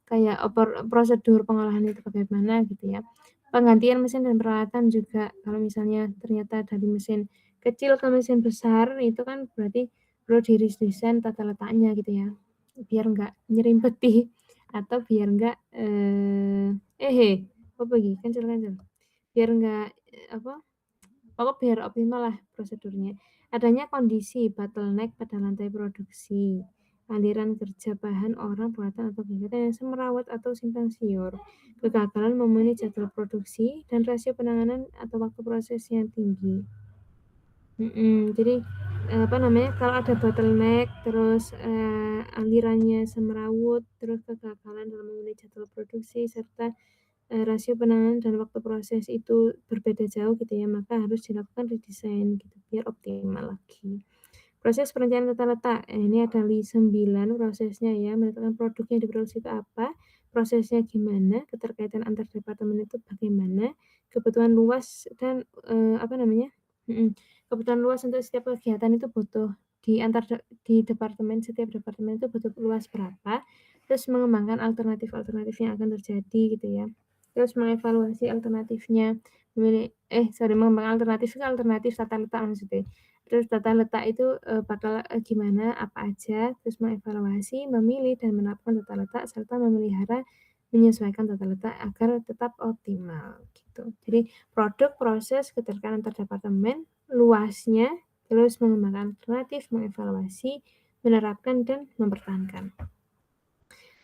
kayak prosedur pengolahan itu bagaimana gitu ya. Penggantian mesin dan peralatan juga kalau misalnya ternyata dari mesin kecil ke mesin besar itu kan berarti perlu diredesain tata letaknya gitu ya. Biar enggak nyerimpeti atau biar enggak apa iki? Cancel. Biar enggak pokoknya biar optimal lah prosedurnya. Adanya kondisi bottleneck pada lantai produksi, aliran kerja bahan orang, peralatan atau kegiatan yang semerawut atau simpang siur, kegagalan memenuhi jadwal produksi, dan rasio penanganan atau waktu proses yang tinggi. Jadi kalau ada bottleneck, terus alirannya semerawut, terus kegagalan dalam memenuhi jadwal produksi, serta rasio penanganan dan waktu proses itu berbeda jauh gitu ya, maka harus dilakukan redesign gitu biar optimal lagi. Proses perencanaan tata letak, ini ada 9 prosesnya ya, menentukan produk yang diproduksi itu apa, prosesnya gimana, keterkaitan antar departemen itu bagaimana, kebutuhan luas dan kebutuhan luas untuk setiap kegiatan itu butuh di setiap departemen itu butuh luas berapa, terus mengembangkan alternatif-alternatif yang akan terjadi gitu ya. Terus mengevaluasi alternatifnya, mengembangkan alternatif tata letak maksudnya. Terus tata letak itu bakal gimana, apa aja, terus mengevaluasi, memilih dan menerapkan tata letak serta memelihara menyesuaikan tata letak agar tetap optimal gitu. Jadi produk, proses, keterkaitan antar departemen, luasnya, terus mengembangkan alternatif, mengevaluasi, menerapkan dan mempertahankan.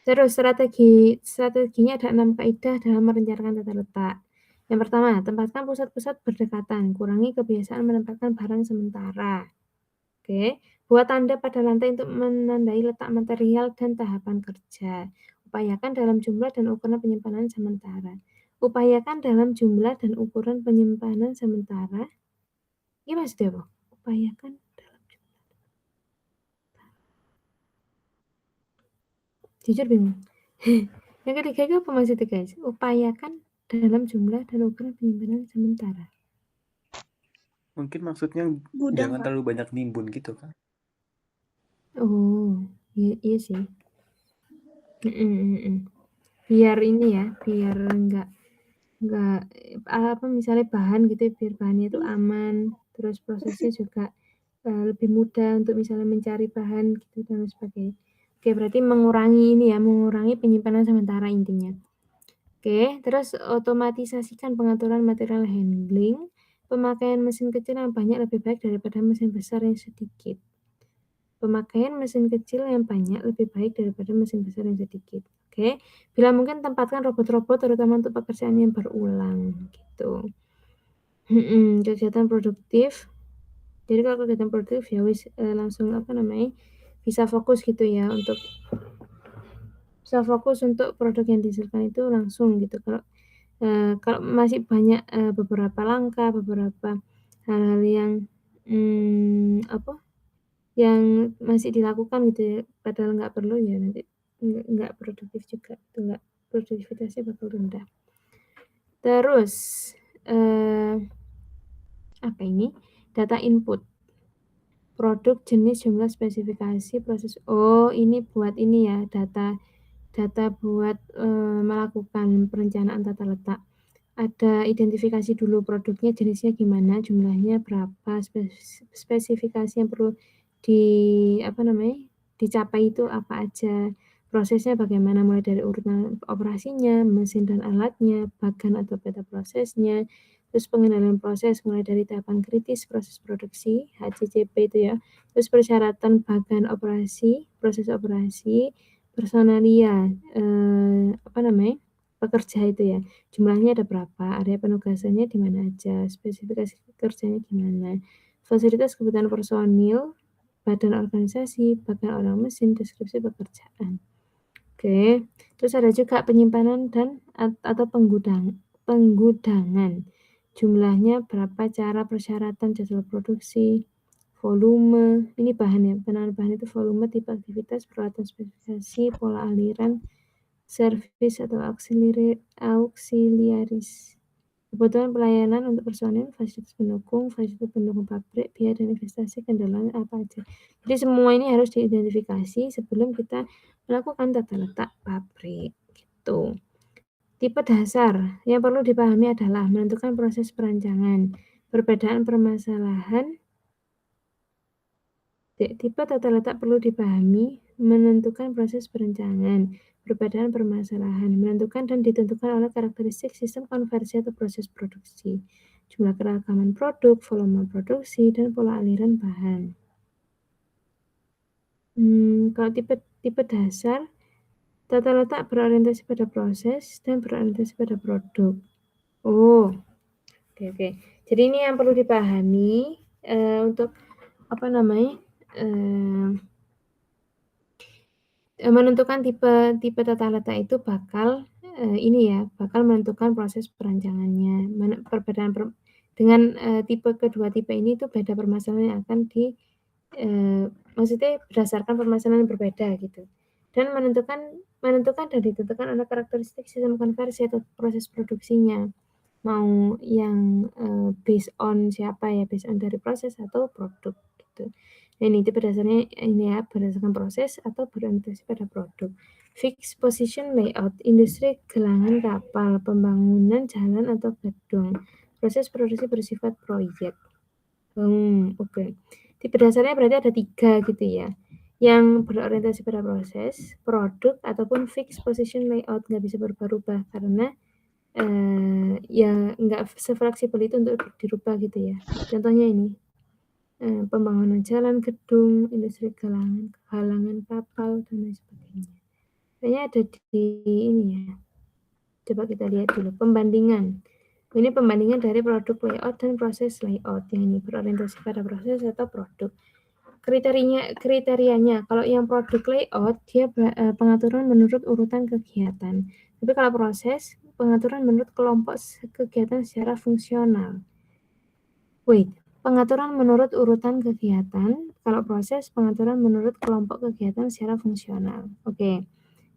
Terus strateginya ada 6 kaidah dalam merencanakan tata letak. Yang pertama, tempatkan pusat-pusat berdekatan, kurangi kebiasaan menempatkan barang sementara. Oke, buat tanda pada lantai untuk menandai letak material dan tahapan kerja. Upayakan dalam jumlah dan ukuran penyimpanan sementara. Upayakan dalam jumlah dan ukuran penyimpanan sementara. Ini maksudnya apa? Upayakan dalam jumlah. Jujur bingung. Yang ketiga itu apa maksudnya guys? Upayakan dalam jumlah dan ukuran penyimpanan sementara. Mungkin maksudnya Gudang, jangan Kak. terlalu banyak nimbun gitu kan. Oh, iya sih. Biar ini ya, biar enggak misalnya bahan gitu ya, biar bahannya itu aman, terus prosesnya juga lebih mudah untuk misalnya mencari bahan gitu dan sebagainya. Oke, berarti mengurangi penyimpanan sementara intinya. Oke, terus otomatisasikan pengaturan material handling, pemakaian mesin kecil yang banyak lebih baik daripada mesin besar yang sedikit. Pemakaian mesin kecil yang banyak lebih baik daripada mesin besar yang sedikit. Oke, bila mungkin tempatkan robot-robot terutama untuk pekerjaan yang berulang gitu. Kegiatan produktif. Jadi kalau kegiatan produktif ya langsung bisa fokus gitu ya untuk produk yang dihasilkan itu langsung gitu. Kalau masih banyak beberapa langkah, beberapa hal-hal yang yang masih dilakukan gitu ya, padahal nggak perlu ya nanti nggak produktif juga, nggak produktivitasnya bakal rendah. Terus data input, produk, jenis, jumlah, spesifikasi, proses. Oh ini buat ini ya, data buat melakukan perencanaan tata letak. Ada identifikasi dulu produknya, jenisnya gimana, jumlahnya berapa, spesifikasi yang perlu dicapai itu apa aja, prosesnya bagaimana, mulai dari urutan operasinya, mesin dan alatnya, bagan atau beta prosesnya, terus pengendalian proses mulai dari tahapan kritis proses produksi, HCCP itu ya, terus persyaratan bagan operasi, proses operasi, personalia, pekerja itu ya, jumlahnya ada berapa, area penugasannya di mana aja, spesifikasi kerjanya gimana, fasilitas kebutuhan personil, badan organisasi, bahkan orang mesin, deskripsi pekerjaan. Oke, terus ada juga penyimpanan dan atau penggudangan. Jumlahnya berapa, cara, persyaratan, jadwal produksi, volume, ini bahan ya, penanganan bahan itu volume, tipe aktivitas, peralatan spesifikasi, pola aliran, servis atau auxiliaris. Kebutuhan pelayanan untuk personil, fasilitas pendukung pabrik, biaya dan investasi, kendalanya apa aja. Jadi semua ini harus diidentifikasi sebelum kita melakukan tata letak pabrik gitu. Tipe dasar yang perlu dipahami adalah menentukan proses perancangan, perbedaan permasalahan. Tipe tata letak perlu dipahami, menentukan proses perencanaan, perbedaan permasalahan, menentukan dan ditentukan oleh karakteristik sistem konversi atau proses produksi, jumlah keragaman produk, volume produksi, dan pola aliran bahan. Kalau tipe dasar, tata letak berorientasi pada proses dan berorientasi pada produk. Oh, oke. Jadi ini yang perlu dipahami untuk menentukan tipe tata letak itu bakal bakal menentukan proses perancangannya. Perbedaan dengan tipe kedua tipe ini itu beda permasalahan yang akan maksudnya berdasarkan permasalahan yang berbeda gitu. Dan menentukan dan ditentukan oleh karakteristik sistem konversi atau proses produksinya. Mau yang based on siapa ya, based on dari proses atau produk gitu. Nah, ini tipe dasarnya ini ya, berdasarkan proses atau berorientasi pada produk. Fixed position layout, industri gelangan kapal, pembangunan jalan atau gedung. Proses produksi bersifat proyek. Oke. Tipe dasarnya berarti ada 3 gitu ya. Yang berorientasi pada proses, produk, ataupun fixed position layout, nggak bisa berubah-ubah karena ya nggak sefleksibel itu untuk dirubah gitu ya. Contohnya ini, pembangunan jalan, gedung, industri galangan kapal, dan lain sebagainya. Kayaknya ada di ini ya. Coba kita lihat dulu pembandingan. Ini pembandingan dari produk layout dan proses layout. Yang ini berorientasi pada proses atau produk. Kriterianya, kalau yang produk layout, dia pengaturan menurut urutan kegiatan. Tapi kalau proses, pengaturan menurut kelompok kegiatan secara fungsional. Pengaturan menurut urutan kegiatan, kalau proses, pengaturan menurut kelompok kegiatan secara fungsional. Oke.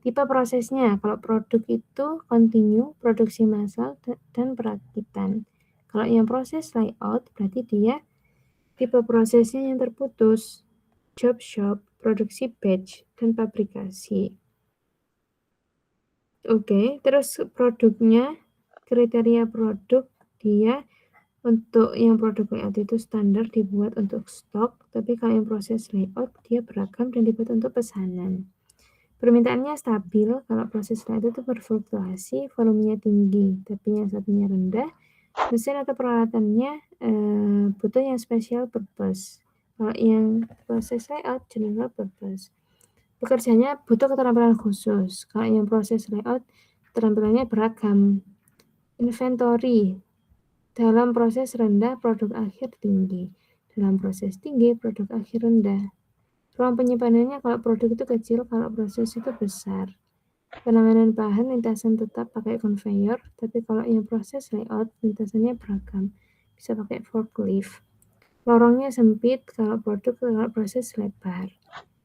Tipe prosesnya, kalau produk itu continue, produksi massal, dan perakitan. Kalau yang proses layout, berarti dia tipe prosesnya yang terputus, job shop, produksi batch, dan pabrikasi. Oke, terus produknya, kriteria produk dia untuk yang produk layout itu standar dibuat untuk stok, tapi kalau yang proses layout dia beragam dan dibuat untuk pesanan. Permintaannya stabil, kalau proses layout itu berfluktuasi, volumenya tinggi, tapi yang satunya rendah. Mesin atau peralatannya butuh yang special purpose. Kalau yang proses layout general purpose. Pekerjanya butuh keterampilan khusus. Kalau yang proses layout keterampilannya beragam. Inventory. Dalam proses rendah, produk akhir tinggi. Dalam proses tinggi, produk akhir rendah. Ruang penyimpanannya kalau produk itu kecil, kalau proses itu besar. Penanganan bahan lintasan tetap pakai conveyor, tapi kalau yang proses layout lintasannya beragam. Bisa pakai forklift. Lorongnya sempit, kalau proses lebar.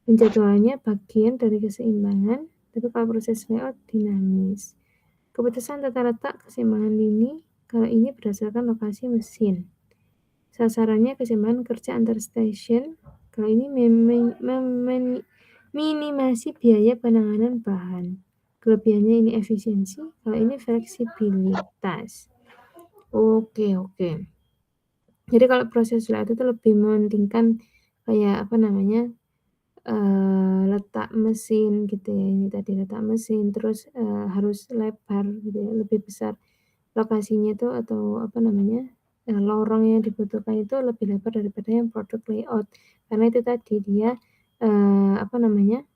Penjadwalannya bagian dari keseimbangan, tapi kalau proses layout dinamis. Keputusan tata letak keseimbangan lini, kalau ini berdasarkan lokasi mesin. Sasarannya keseimbangan kerja antar stasiun, kalau ini minimasi biaya penanganan bahan. Kelebihannya ini efisiensi, kalau ini fleksibilitas. Oke. Jadi kalau proses layout itu lebih mementingkan kayak letak mesin gitu ya, ini tadi letak mesin, terus harus lebar gitu ya, lebih besar lokasinya itu atau apa namanya, lorong yang dibutuhkan itu lebih lebar daripada yang produk layout. Karena itu tadi dia apa namanya,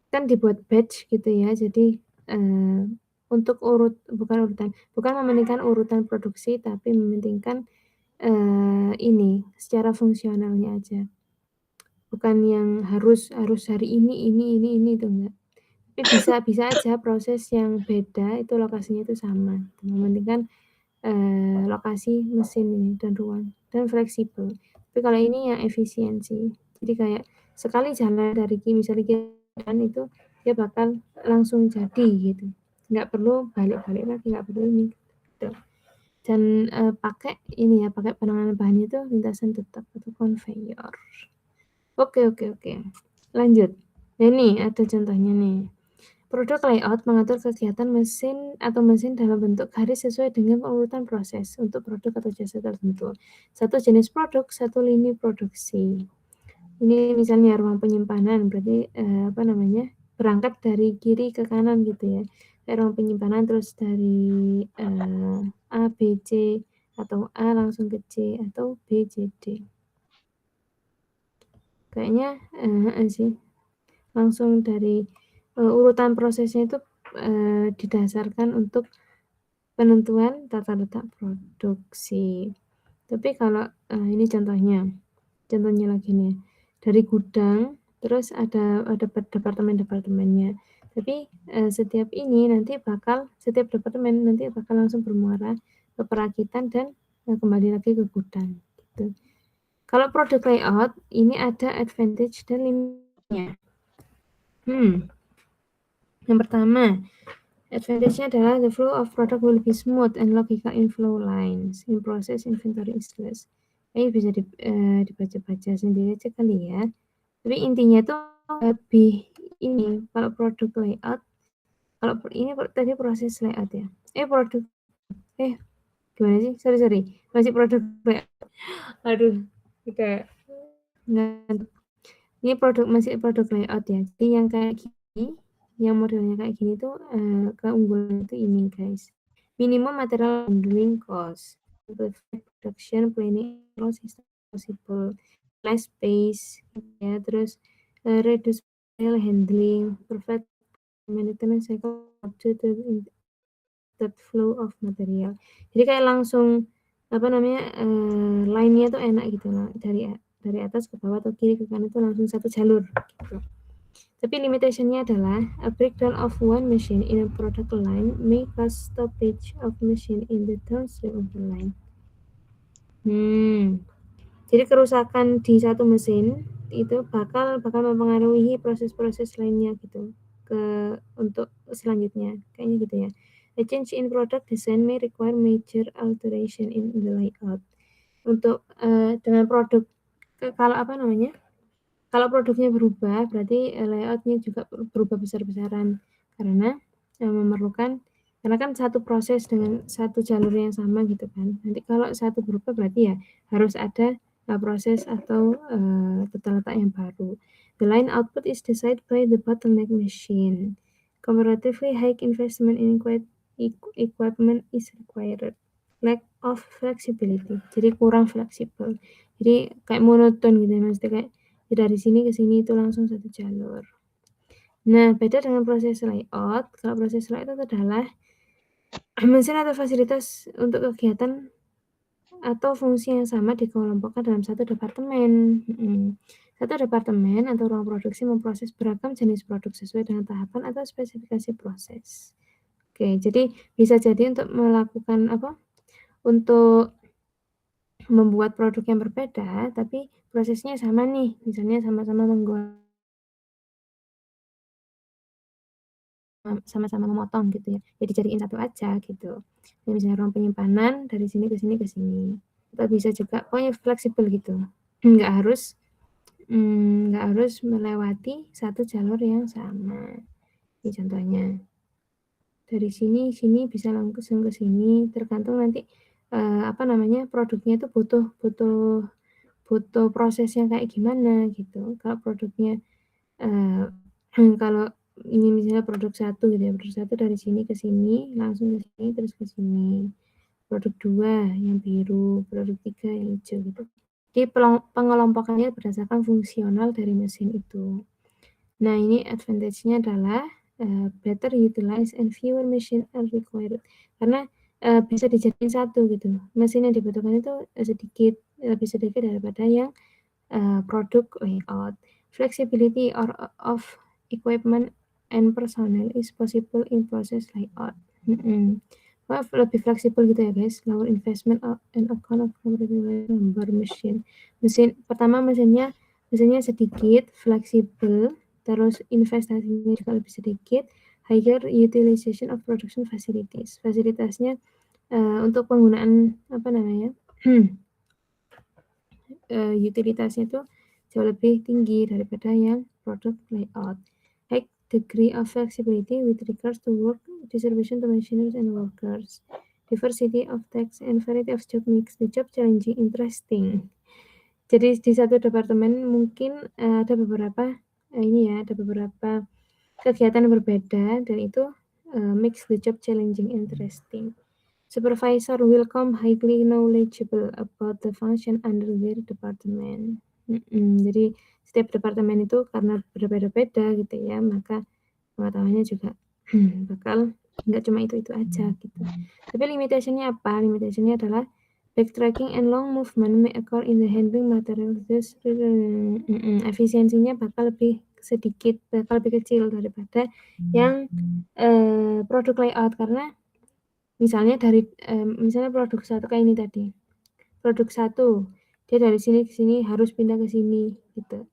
kan dibuat batch gitu ya, jadi untuk bukan mementingkan urutan produksi, tapi mementingkan ini secara fungsionalnya aja. Bukan yang harus hari ini itu enggak. Tapi bisa aja proses yang beda itu lokasinya itu sama. Mementingkan lokasi mesin ini dan ruang dan fleksibel. Tapi kalau ini yang efisiensi. Jadi kayak sekali jalan dari misalnya kilometer itu dia bakal langsung jadi gitu. Nggak perlu balik-balik lagi, nggak perlu ini. Gitu. Dan pakai ini ya, pakai penanganan bahannya itu lintasan tetap atau conveyor. Oke. Lanjut. Nah ini ada contohnya nih. Produk layout mengatur kegiatan mesin atau mesin dalam bentuk garis sesuai dengan urutan proses untuk produk atau jasa tertentu. Satu jenis produk, satu lini produksi. Ini misalnya ruang penyimpanan, berarti apa namanya, berangkat dari kiri ke kanan gitu ya. Kayak ruang penyimpanan terus dari A, B, C, atau A langsung ke C, atau B, C, D. Kayaknya sih langsung dari urutan prosesnya itu didasarkan untuk penentuan tata letak produksi. Tapi kalau ini contohnya lagi nih, dari gudang terus ada departemen-departemennya. Tapi setiap departemen nanti bakal langsung bermuara ke perakitan dan kembali lagi ke gudang gitu. Kalau produk layout ini ada advantage dan limitnya. Yang pertama, advantage-nya adalah the flow of product will be smooth and logical in flow lines in process inventory is less. Ini bisa dibaca-baca sendiri aja kali ya. Tapi intinya tuh lebih ini kalau produk layout, kalau ini tadi proses layout ya. Gimana sih? Sorry. Masih produk layout. Aduh, kayak ngantuk. Ini masih produk layout ya. Jadi yang kayak gini, yang modelnya kayak gini tuh keunggulan itu ini guys. Minimum material handling cost, production planning system possible, less space, ya terus reduce material handling, perfect maintenance cycle up to the flow of material. Jadi kayak langsung apa namanya line-nya tuh enak gitu lah, dari atas ke bawah atau kiri ke kanan itu langsung satu jalur gitu. Tapi limitation-nya adalah a breakdown of one machine in a product line may cause stoppage of machine in the downstream of the line. Jadi kerusakan di satu mesin itu bakal mempengaruhi proses-proses lainnya gitu untuk selanjutnya kayaknya gitu ya. A change in product design may require major alteration in the layout. Untuk dengan produk kalau produknya berubah berarti layoutnya juga berubah besar-besaran karena karena kan satu proses dengan satu jalur yang sama gitu kan. Nanti kalau satu berubah berarti ya harus ada proses atau tata letak yang baru. The line output is decided by the bottleneck machine. Comparatively high investment in equipment is required. Lack of flexibility. Jadi kurang fleksibel. Jadi kayak monoton gitu ya, maksudnya kayak dari sini ke sini itu langsung satu jalur. Nah, beda dengan proses layout. Kalau proses layout itu adalah mesin atau fasilitas untuk kegiatan atau fungsi yang sama dikelompokkan dalam satu departemen. Satu departemen atau ruang produksi memproses beragam jenis produk sesuai dengan tahapan atau spesifikasi proses. Oke, jadi bisa jadi untuk melakukan untuk membuat produk yang berbeda, tapi prosesnya sama nih, misalnya sama-sama memotong gitu ya, jadi dijadiin satu aja gitu. Jadi misalnya ruang penyimpanan dari sini ke sini ke sini. Atau bisa juga pokoknya fleksibel gitu. Nggak harus melewati satu jalur yang sama. Ini contohnya. Dari sini bisa langsung ke sini, tergantung nanti produknya itu butuh proses yang kayak gimana gitu. Kalau produknya Kalau ini misalnya produk 1 gitu ya, produk 1 dari sini ke sini, langsung ke sini, terus ke sini. Produk 2 yang biru, produk 3 yang hijau gitu. Jadi pengelompokannya berdasarkan fungsional dari mesin itu. Nah, ini advantage-nya adalah better utilize and fewer machine are required. Karena bisa dijadiin satu gitu. Mesin yang dibutuhkan itu lebih sedikit daripada yang produk layout. Flexibility of equipment and personnel is possible in process layout. Wah, lebih fleksibel gitu ya guys. Lower investment and account of number machine. Pertama mesinnya sedikit, fleksibel, terus investasinya juga lebih sedikit, higher utilization of production facilities. Fasilitasnya untuk penggunaan utilitasnya itu jauh lebih tinggi daripada yang produk layout. High degree of flexibility with regards to work distribution to machineries and workers. Diversity of tasks and variety of job makes the job challenging, interesting. Jadi di satu departemen mungkin ada beberapa kegiatan berbeda dan itu makes the job challenging, interesting. Supervisor will come highly knowledgeable about the function under their department. Jadi setiap departemen itu karena berbeda-beda gitu ya, maka pengetahuannya juga bakal nggak cuma itu aja gitu. Tapi limitationnya apa? Limitationnya adalah backtracking and long movement may occur in the handling materials. Efisiensinya bakal lebih kecil daripada yang produk layout, karena misalnya misalnya produk 1 kayak ini tadi. Produk 1, dia dari sini ke sini harus pindah ke sini gitu.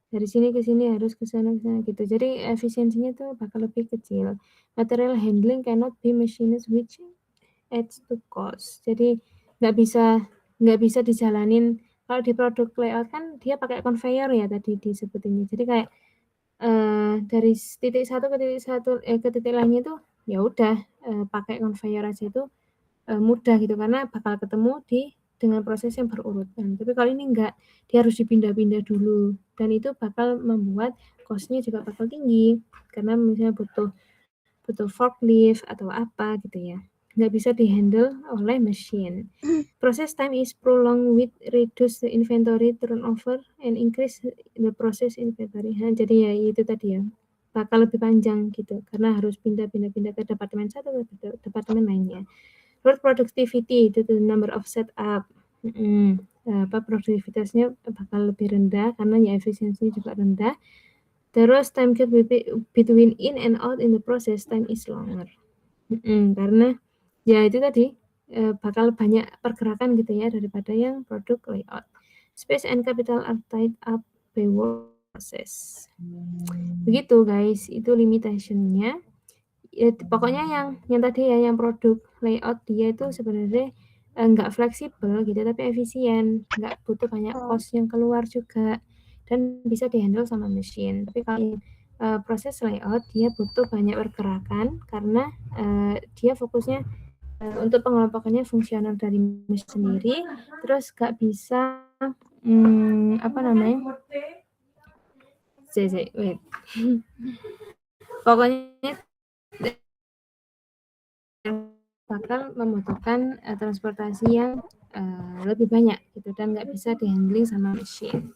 Dari sini ke sini harus ke sana gitu. Jadi efisiensinya tuh bakal lebih kecil. Material handling cannot be machined which adds to cost. Jadi nggak bisa dijalanin. Kalau di produk layout kan dia pakai conveyor ya tadi disebutinnya. Jadi kayak dari titik 1 ke titik 1 ke titik lainnya itu ya udah pakai conveyor aja itu mudah gitu, karena bakal ketemu dengan proses yang berurutan. Tapi kalau ini enggak, dia harus dipindah-pindah dulu dan itu bakal membuat cost-nya juga bakal tinggi karena misalnya butuh forklift atau apa gitu ya. Nggak bisa dihandle oleh mesin. Process time is prolonged with reduce the inventory turnover and increase the process inventory. Jadi ya itu tadi ya, bakal lebih panjang gitu karena harus pindah-pindah ke departemen satu ke departemen lainnya. Lower productivity due to the number of setup. Produktivitasnya bakal lebih rendah karena ya efisiensinya juga rendah. Terus time gap between in and out in the process time is longer. Karena ya itu tadi bakal banyak pergerakan gitu ya daripada yang produk layout. Space and capital are tied up by work process. Begitu guys, itu limitationnya. Ya, pokoknya yang tadi ya, yang produk layout dia itu sebenarnya nggak fleksibel gitu tapi efisien, nggak butuh banyak cost yang keluar juga dan bisa dihandle sama mesin. Tapi kalau proses layout dia butuh banyak pergerakan karena dia fokusnya untuk pengelompokannya fungsional dari mesin sendiri, terus nggak bisa wait. Pokoknya bakal membutuhkan transportasi yang lebih banyak gitu dan nggak bisa dihandling sama mesin.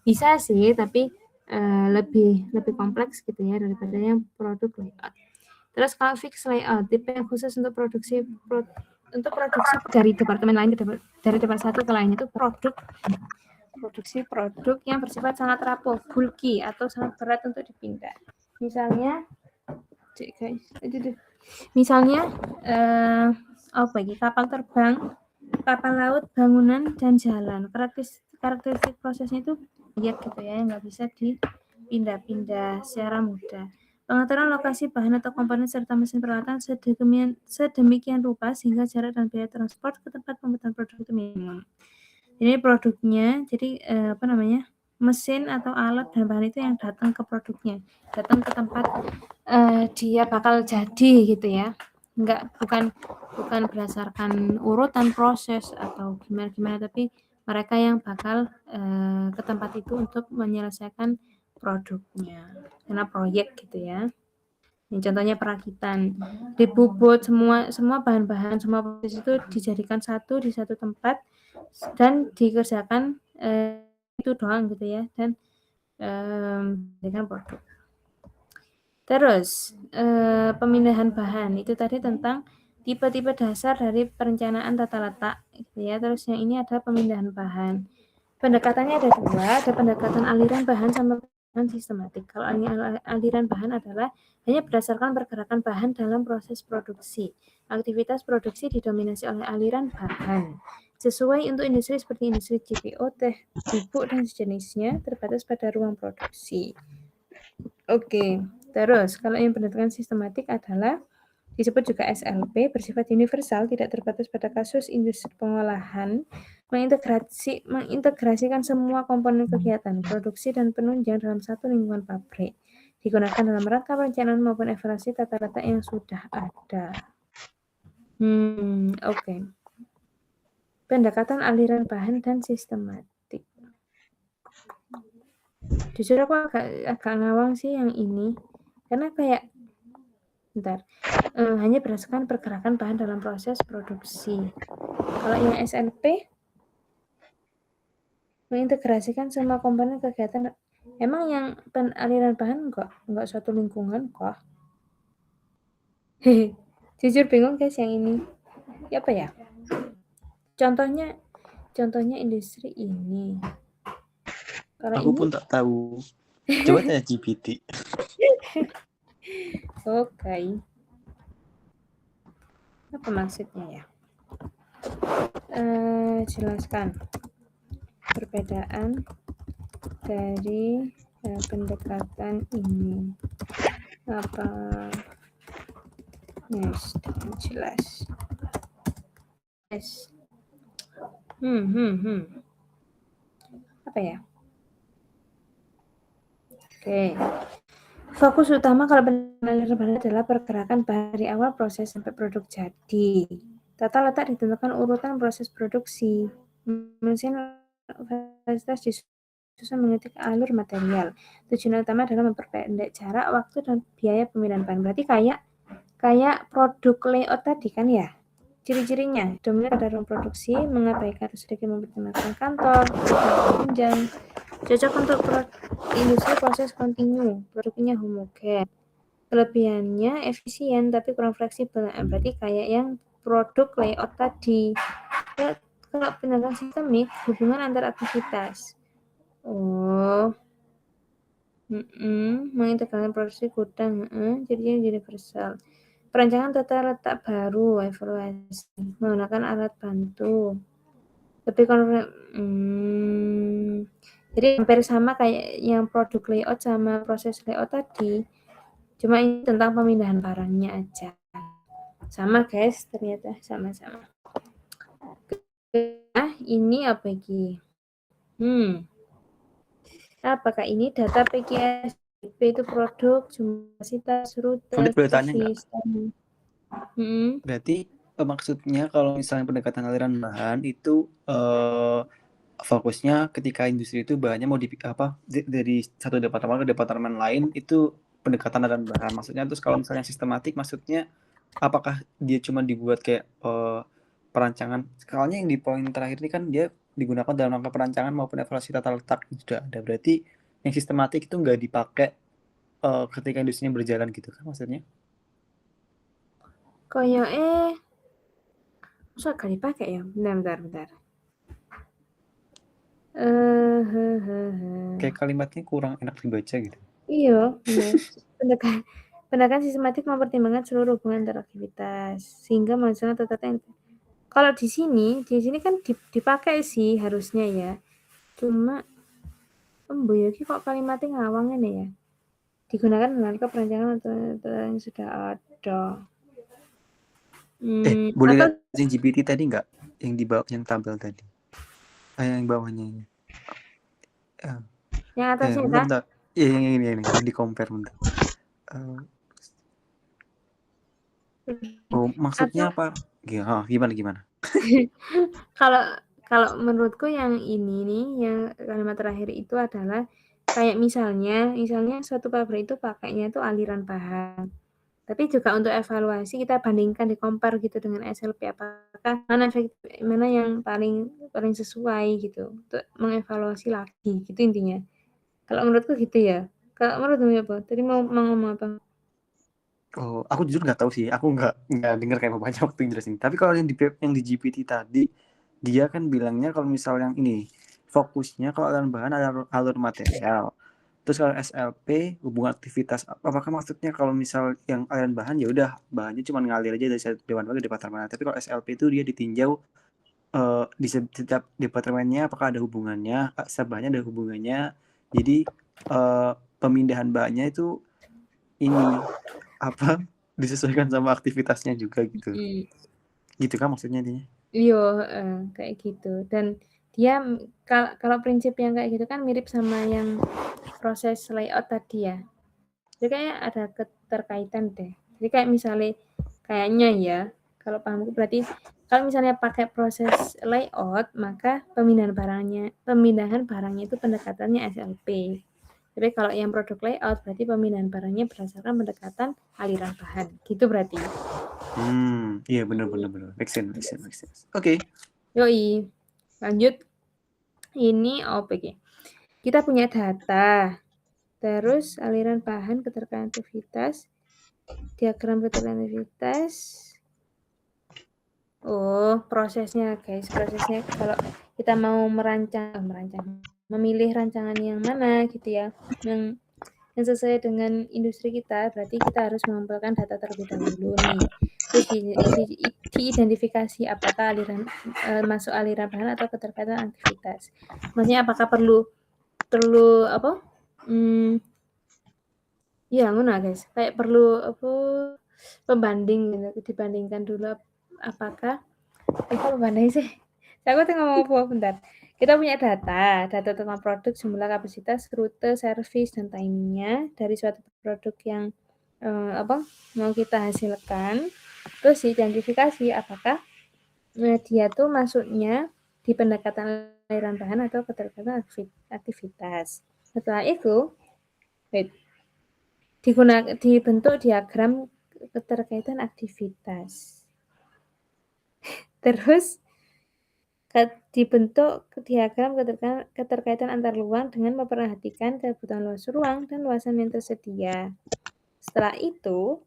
Bisa sih, tapi lebih kompleks gitu ya daripada yang produk layout. Terus kalau fixed layout, tipe yang khusus untuk produksi dari departemen lain dari departemen satu ke lain itu produksi produk yang bersifat sangat rapuh, bulky atau sangat berat untuk dipindah. Misalnya kapal terbang, kapal laut, bangunan, dan jalan. Karakteristik prosesnya itu lihat gitu ya, nggak bisa dipindah-pindah secara mudah. Pengaturan lokasi bahan atau komponen serta mesin peralatan sedemikian rupa sehingga jarak dan biaya transport ke tempat pembuatan produk itu minimum. Ini produknya, jadi mesin atau alat dan bahan itu yang datang ke produknya, datang ke tempat dia bakal jadi gitu ya, bukan berdasarkan urutan proses atau gimana, tapi mereka yang bakal ke tempat itu untuk menyelesaikan produknya, karena proyek gitu ya. Ini contohnya perakitan, dibobot semua bahan-bahan, semua proses itu dijadikan satu di satu tempat dan dikerjakan itu doang gitu ya, dan dengan produk. Terus pemindahan bahan itu tadi tentang tipe-tipe dasar dari perencanaan tata letak gitu ya. Terus yang ini ada pemindahan bahan. Pendekatannya ada dua, ada pendekatan aliran bahan sama pendekatan sistematik. Kalau aliran bahan adalah hanya berdasarkan pergerakan bahan dalam proses produksi. Aktivitas produksi didominasi oleh aliran bahan. Sesuai untuk industri seperti industri CPO, teh, bubuk, dan sejenisnya terbatas pada ruang produksi. Oke, terus kalau yang pendekatan sistematik adalah disebut juga SLP, bersifat universal, tidak terbatas pada kasus industri pengolahan, mengintegrasikan semua komponen kegiatan, produksi dan penunjang dalam satu lingkungan pabrik. Digunakan dalam rangka perencanaan maupun evaluasi tata letak yang sudah ada. Oke. Pendekatan aliran bahan dan sistematik. Jujur aku agak ngawang sih yang ini, karena kayak hanya berdasarkan pergerakan bahan dalam proses produksi. Kalau yang SLP mengintegrasikan semua komponen kegiatan. Emang yang aliran bahan enggak suatu lingkungan kok. Jujur bingung guys yang ini. Ya apa ya? Contohnya industri ini. Kalau Aku ini pun tak tahu. Coba tanya GPT. Oke. Apa maksudnya ya? Jelaskan perbedaan dari pendekatan ini. Apa? Yes, jelas. Yes. Apa ya? Oke. Fokus utama kalau penilaian bahan adalah pergerakan bahan dari awal proses sampai produk jadi. Tata letak ditentukan urutan proses produksi. Mesin fasilitas disusun mengikuti alur material. Tujuan utama adalah memperpendek jarak, waktu, dan biaya pemindahan bahan. Berarti kayak produk layout tadi kan ya? Ciri-cirinya, dominan pada ruang produksi, mengabaikan atau sedikit mempertimbangkan kantor, penunjang, cocok untuk industri proses kontinu, produknya homogen. Kelebihannya efisien tapi kurang fleksibel. Berarti kayak yang produk layout tadi. Kalau pendekatan sistemik, hubungan antar aktivitas. Mengintegrasikan produksi gudang, jadinya universal. Perancangan tata letak baru, evaluasi, menggunakan alat bantu. Lebih jadi hampir sama kayak yang produk layout sama proses layout tadi. Cuma ini tentang pemindahan barangnya aja. Sama guys, ternyata sama-sama. Ini apa lagi? Apakah ini data PKSDP itu produk, kapasitas, rute, sistem. Berarti maksudnya kalau misalnya pendekatan aliran bahan itu fokusnya ketika industri itu bahannya mau dari satu departemen ke departemen lain, itu pendekatan aliran bahan. Maksudnya terus kalau misalnya sistematik, maksudnya apakah dia cuma dibuat kayak perancangan? Soalnya yang di poin terakhir ini kan dia digunakan dalam rangka perancangan maupun evaluasi tata letak sudah ada. Berarti yang sistematik itu nggak dipakai ketika industrinya berjalan gitu kan maksudnya? Masa gak dipakai ya? Bentar. Kayak kalimatnya kurang enak dibaca gitu. Iya, benar. Pendekatan sistematik mempertimbangkan seluruh hubungan antar aktivitas sehingga menghasilkan tata yang kalau di sini kan dipakai sih harusnya ya. Cuma Boyoki kok kalimatnya ngawang ini ya. Digunakan dalam perancangan atau yang sudah ada. Boleh lihat yang GPT tadi nggak? Yang di bawah, yang tabel tadi. Yang bawahnya ini. Yang atasnya kan? Yang ini di compare bentar. Maksudnya apa? Gimana? Kalau menurutku yang ini nih, yang kalimat terakhir itu adalah Kayak misalnya suatu pabrik itu pakainya itu aliran bahan. Tapi juga untuk evaluasi kita bandingkan, di-compare gitu dengan SLP, apakah mana yang paling sesuai gitu, untuk mengevaluasi lagi, gitu intinya. Kalau menurutku gitu ya. Kalau menurutmu apa? Tadi mau ngomong apa? Oh, aku jujur nggak tahu sih. Aku nggak dengar kayak banyak waktu yang jelasin. Tapi kalau yang di GPT tadi, dia kan bilangnya kalau misal yang ini fokusnya kalau aliran bahan alur material. Terus kalau SLP hubungan aktivitas, apakah maksudnya kalau misal yang aliran bahan ya udah bahannya cuma ngalir aja dari satu departemen ke departemen. Tapi kalau SLP itu dia ditinjau di setiap departemennya apakah ada hubungannya, bahannya ada hubungannya. Jadi pemindahan bahannya itu ini apa disesuaikan sama aktivitasnya juga gitu. Gitu kan maksudnya dia. Iya, kayak gitu. Dan dia kalau prinsip yang kayak gitu kan mirip sama yang proses layout tadi ya. Jadi kayaknya ada keterkaitan deh. Jadi kayak misalnya kayaknya ya, kalau pahamku berarti kalau misalnya pakai proses layout, maka pemindahan barangnya itu pendekatannya SLP. Tapi kalau yang produk layout berarti pemindahan barangnya berdasarkan pendekatan aliran bahan. Gitu berarti. Iya benar. Make sense. Oke. Yoi. Lanjut. Ini OPG. Kita punya data. Terus aliran bahan, keterkaitan aktivitas, diagram keterkaitan aktivitas. Oh, prosesnya guys. Prosesnya kalau kita mau memilih rancangan yang mana gitu ya. Yang sesuai dengan industri kita, berarti kita harus mengumpulkan data terlebih dahulu nih. Terus diidentifikasi apakah masuk aliran bahan atau keterkaitan aktivitas. Maksudnya apakah perlu apa? Ya, ngono guys. Kayak perlu apa pembanding gitu, dibandingkan dulu apakah kok pembanding sih? Aku tuh ngomong apa bentar. Kita punya data tentang produk, jumlah, kapasitas, rute, servis, dan timingnya dari suatu produk yang mau kita hasilkan. Terus diidentifikasi apakah dia tuh masuknya di pendekatan aliran bahan atau keterkaitan aktivitas. Setelah itu, dibentuk diagram keterkaitan aktivitas. Terus dibentuk diagram keterkaitan antar ruang dengan memperhatikan kebutuhan luas ruang dan luasan yang tersedia. Setelah itu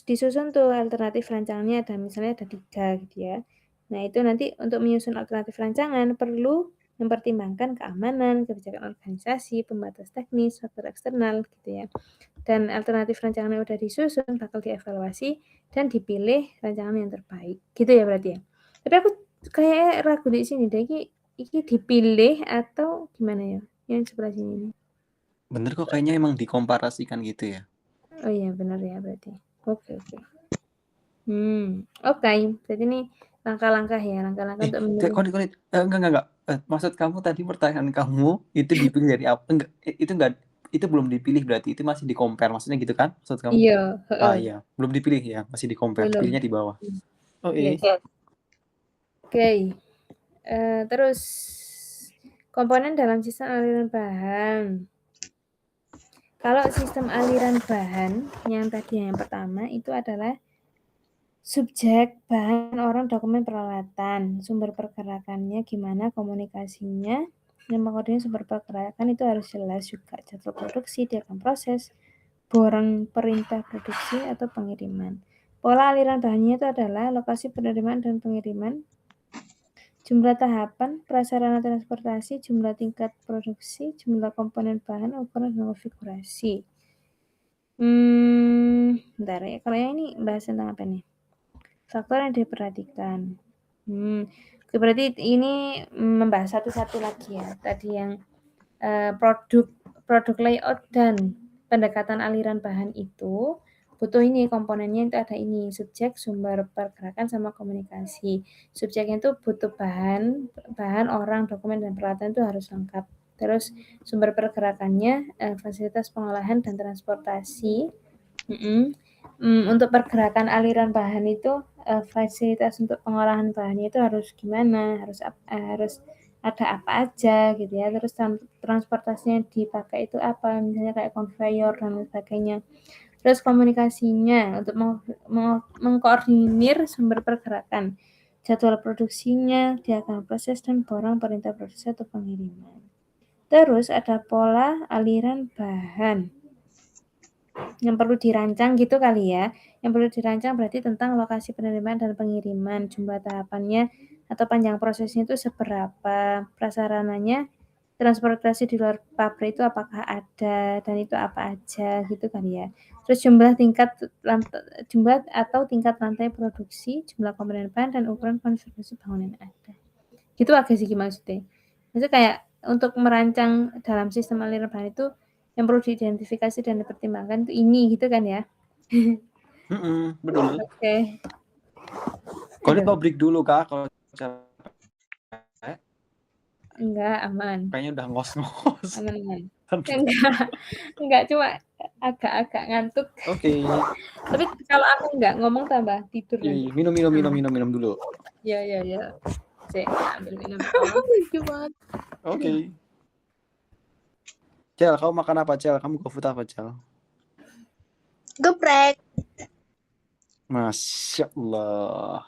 disusun tuh alternatif rancangannya, misalnya ada 3 gitu ya. Nah itu nanti untuk menyusun alternatif rancangan perlu mempertimbangkan keamanan, kebijakan organisasi, pembatas teknis, faktor eksternal gitu ya. Dan alternatif rancangan yang udah disusun bakal dievaluasi dan dipilih rancangan yang terbaik. Gitu ya berarti ya. Tapi aku kayak ragu di sini deh, iki dipilih atau gimana ya? Yang sebelah sini nih. Bener kok kayaknya emang dikomparasikan gitu ya. Oh iya benar ya berarti. Oke. Oke. Jadi ini langkah-langkah untuk memilih. Enggak. Maksud kamu tadi pertanyaan kamu itu dipilih dari apa? Enggak, itu belum dipilih berarti itu masih di-compare maksudnya gitu kan? Maksud kamu? Iya, Iya, belum dipilih ya, masih di-compare. belum. Pilihnya di bawah. Oh Yes. iya. Oke. Terus komponen dalam sistem aliran bahan. Kalau sistem aliran bahan yang tadi yang pertama itu adalah subjek, bahan, orang, dokumen, peralatan, sumber pergerakannya gimana, komunikasinya, yang mengkoordinir sumber pergerakan itu harus jelas juga, jadwal produksi, diagram proses, borang perintah produksi atau pengiriman. Pola aliran bahannya itu adalah lokasi penerimaan dan pengiriman, jumlah tahapan, prasarana transportasi, jumlah tingkat produksi, jumlah komponen bahan, ukuran dan konfigurasi. Bentar ya. Kalau yang ini bahas tentang apa nih? Faktor yang diperhatikan. Berarti ini membahas satu-satu lagi ya. Tadi yang produk layout dan pendekatan aliran bahan itu butuh ini komponennya itu ada ini subjek, sumber pergerakan sama komunikasi. Subjeknya itu butuh bahan, orang, dokumen dan peralatan itu harus lengkap. Terus sumber pergerakannya fasilitas pengolahan dan transportasi. Untuk pergerakan aliran bahan itu fasilitas untuk pengolahan bahannya itu harus gimana, harus ada apa aja gitu ya, terus transportasinya dipakai itu apa, misalnya kayak conveyor dan lain sebagainya. Terus komunikasinya untuk mengkoordinir sumber pergerakan, jadwal produksinya, diagram proses dan borang perintah produksi atau pengiriman. Terus ada pola aliran bahan yang perlu dirancang gitu kali ya. Yang perlu dirancang berarti tentang lokasi penerimaan dan pengiriman, jumlah tahapannya atau panjang prosesnya itu seberapa, prasarananya, transportasi di luar pabrik itu apakah ada dan itu apa aja gitu kali ya. Terus jumlah atau tingkat rantai produksi, jumlah komponen bahan dan ukuran konfigurasi bangunan yang ada. Gitu agak sih maksudnya. Maksudnya kayak untuk merancang dalam sistem aliran bahan itu yang perlu diidentifikasi dan dipertimbangkan itu ini gitu kan ya. Betul. Oke. Kalau di pabrik dulu Kak, kalau capek, Enggak, aman. kayaknya udah ngos-ngos. Aman. Enggak cuma agak-agak ngantuk. Oke. Tapi kalau aku enggak ngomong tambah tidur nanti. Minum dulu. Ya. Cek, ambil minum. Lucu banget. Oke. Cel, kamu makan apa Cel? Kamu GoFood apa Cel? Geprek. Masya Allah.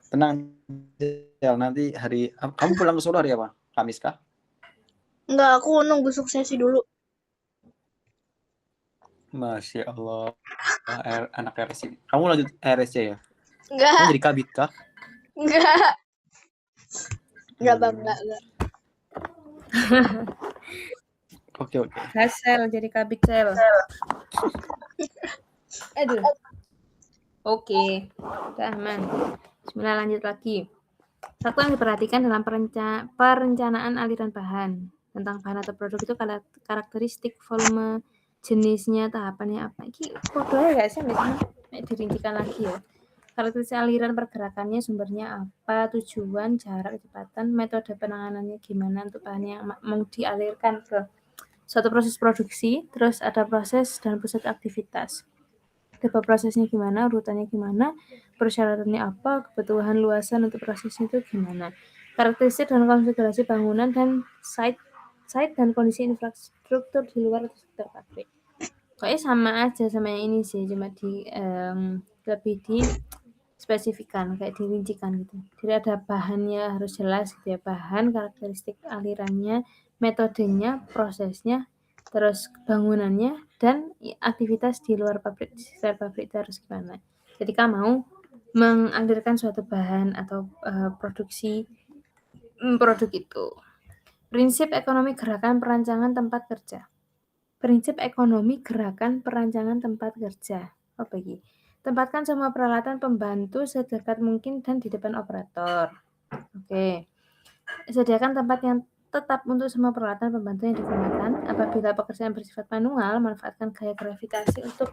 Tenang Cel, nanti hari kamu pulang ke Solo hari apa? Kamis kah? Enggak, aku nunggu suksesi dulu. Masya Allah. Anak RSC. Kamu lanjut RSC ya? Enggak. Kamu jadi kabit kah? Enggak. Enggak, Bang, enggak. Oke. Hasil jadi kabit sel. Aduh. Oke. Udah aman. Bismillah, lanjut lagi. Satu yang diperhatikan dalam perencanaan aliran bahan. Tentang bahan atau produk itu karakteristik, volume, jenisnya, tahapannya apa. Ini kodenya nggak sih? Dirincikan lagi ya. Karakteristik aliran pergerakannya, sumbernya apa, tujuan, jarak, kecepatan, metode penanganannya gimana untuk bahan yang mau dialirkan ke suatu proses produksi, terus ada proses dan pusat aktivitas. Tipe prosesnya gimana, urutannya gimana, persyaratannya apa, kebutuhan luasan untuk prosesnya itu gimana. Karakteristik dan konfigurasi bangunan dan site dan kondisi infrastruktur di luar atau sekitar pabrik. Kayaknya sama aja sama yang ini sih, cuma lebih dispesifikan, kayak dirincikan gitu. Jadi ada bahannya harus jelas gitu ya, bahan, karakteristik alirannya, metodenya, prosesnya, terus bangunannya, dan aktivitas di luar pabrik, di sekitar pabrik itu harus gimana. Jadi kamu mau mengalirkan suatu bahan atau produksi produk itu. Prinsip ekonomi gerakan perancangan tempat kerja. Prinsip ekonomi gerakan perancangan tempat kerja. Apa ini? Tempatkan semua peralatan pembantu sedekat mungkin dan di depan operator. Oke. Sediakan tempat yang tetap untuk semua peralatan pembantu yang digunakan. Apabila pekerjaan bersifat manual, manfaatkan gaya gravitasi untuk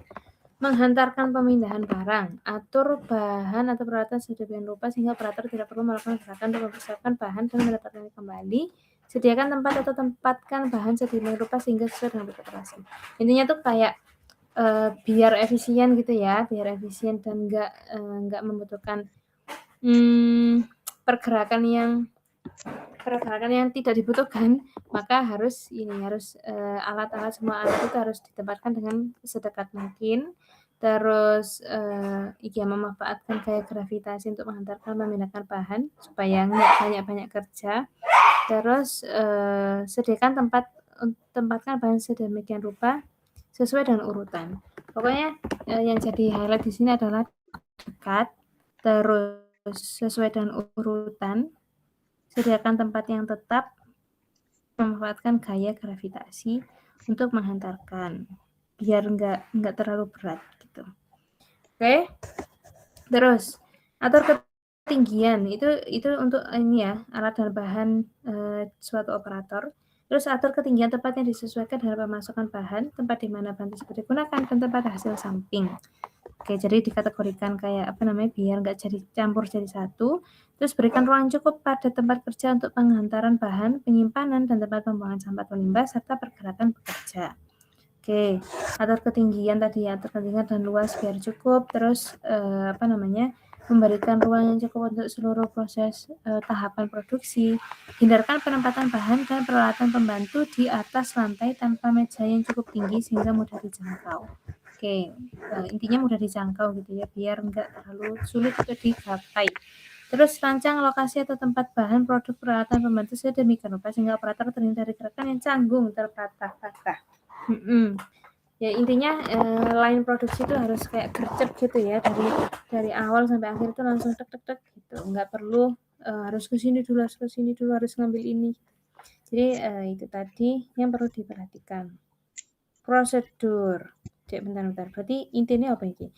menghantarkan pemindahan barang. Atur bahan atau peralatan sedemikian rupa sehingga operator tidak perlu melakukan gerakan untuk mempersiapkan bahan dan mendapatkannya kembali. Sediakan tempat atau tempatkan bahan sedemikian rupa sehingga sesuai dengan operasi. Intinya tuh kayak biar efisien gitu ya, biar efisien dan nggak membutuhkan pergerakan yang tidak dibutuhkan, maka harus alat-alat, semua alat itu harus ditempatkan dengan sedekat mungkin. Terus memanfaatkan gaya gravitasi untuk menghantarkan memindahkan bahan supaya nggak banyak kerja. Terus tempatkan bahan sedemikian rupa sesuai dengan urutan. Pokoknya yang jadi highlight di sini adalah dekat, terus sesuai dengan urutan, sediakan tempat yang tetap, memanfaatkan gaya gravitasi untuk menghantarkan biar nggak terlalu berat gitu. Oke. Terus atur ketinggian itu untuk ini ya, alat dan bahan suatu operator. Terus atur ketinggian tempat yang disesuaikan dengan pemasukan bahan, tempat di mana bahan tersebut digunakan, dan tempat hasil samping. Oke, jadi dikategorikan kayak biar nggak campur jadi satu. Terus berikan ruang cukup pada tempat kerja untuk penghantaran bahan, penyimpanan, dan tempat pembuangan sampah atau limbah, serta pergerakan pekerja. Oke, atur ketinggian tadi, atur ketinggian dan luas biar cukup. Terus memberikan ruang yang cukup untuk seluruh proses tahapan produksi, hindarkan penempatan bahan dan peralatan pembantu di atas lantai tanpa meja yang cukup tinggi sehingga mudah dijangkau. Oke, intinya mudah dijangkau gitu ya, biar enggak terlalu sulit untuk digapai. Terus rancang lokasi atau tempat bahan produk peralatan pembantu sedemikian rupa sehingga operator terhindar dari gerakan yang canggung terpatah-patah. Ya intinya line produksi itu harus kayak gercep gitu ya, dari awal sampai akhir itu langsung tek tek tek gitu, nggak perlu harus ke sini dulu, harus ngambil ini. Jadi itu tadi yang perlu diperhatikan. Prosedur. Cek bentar. Berarti intinya apa ini?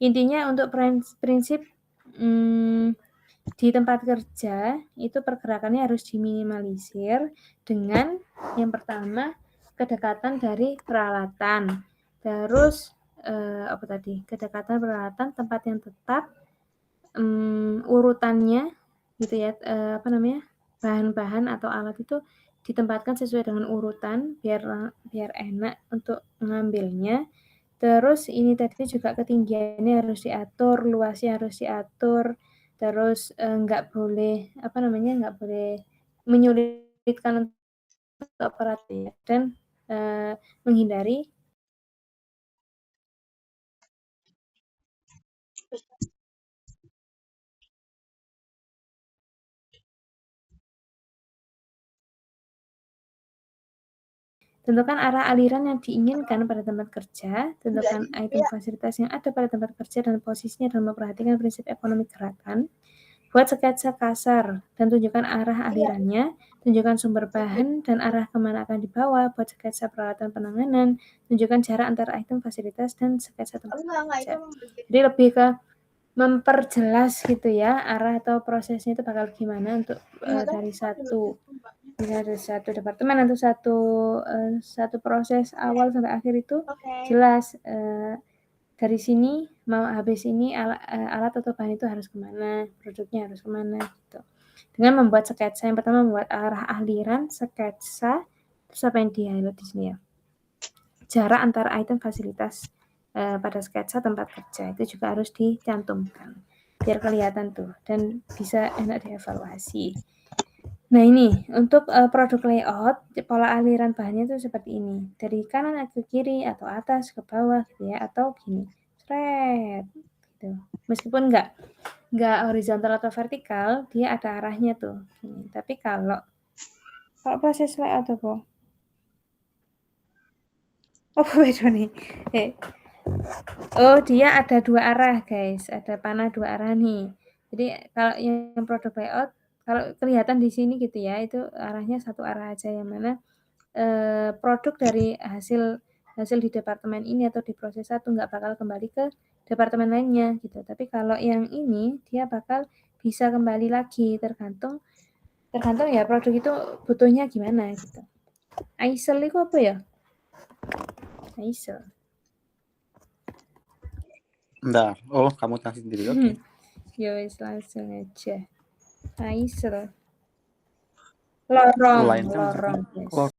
Intinya untuk prinsip di tempat kerja itu pergerakannya harus diminimalisir dengan yang pertama kedekatan dari peralatan. Terus kedekatan peralatan, tempat yang tetap, urutannya gitu ya, bahan-bahan atau alat itu ditempatkan sesuai dengan urutan biar enak untuk mengambilnya. Terus ini tadi juga ketinggiannya harus diatur, luasnya harus diatur, terus nggak boleh menyulitkan untuk operator dan menghindari tentukan arah aliran yang diinginkan pada tempat kerja, tentukan item fasilitas yang ada pada tempat kerja dan posisinya dalam memperhatikan prinsip ekonomi gerakan. Buat sketsa kasar dan tunjukkan arah alirannya, tunjukkan sumber bahan dan arah kemana akan dibawa. Buat sketsa peralatan penanganan, tunjukkan jarak antara item fasilitas dan sketsa tempat kerja. Jadi lebih ke memperjelas gitu ya, arah atau prosesnya itu bakal gimana untuk dari satu departemen atau satu proses awal sampai akhir itu jelas dari sini mau habis ini alat atau bahan itu harus kemana, produknya harus kemana gitu. Dengan membuat sketsa, yang pertama membuat arah aliran, sketsa, terus apa yang di-highlight di sini ya? Jarak antara item fasilitas pada sketsa tempat kerja itu juga harus dicantumkan biar kelihatan tuh dan bisa enak dievaluasi. Nah ini untuk produk layout, pola aliran bahannya itu seperti ini, dari kanan ke kiri atau atas ke bawah gitu ya, atau gini, gitu. Meskipun nggak horizontal atau vertikal, dia ada arahnya tuh. Gini. Tapi kalau proses layout apa? Oh beda nih. Oh dia ada dua arah guys, ada panah dua arah nih. Jadi kalau yang produk layout, kalau kelihatan di sini gitu ya, itu arahnya satu arah aja, yang mana produk dari hasil di departemen ini atau di proses satu nggak bakal kembali ke departemen lainnya gitu. Tapi kalau yang ini dia bakal bisa kembali lagi tergantung ya produk itu butuhnya gimana gitu. ISEL itu apa ya? ISEL. Bentar. Oh, kamu kasih sendiri. Oke. Ya wis langsung aja. ISEL. Lorong.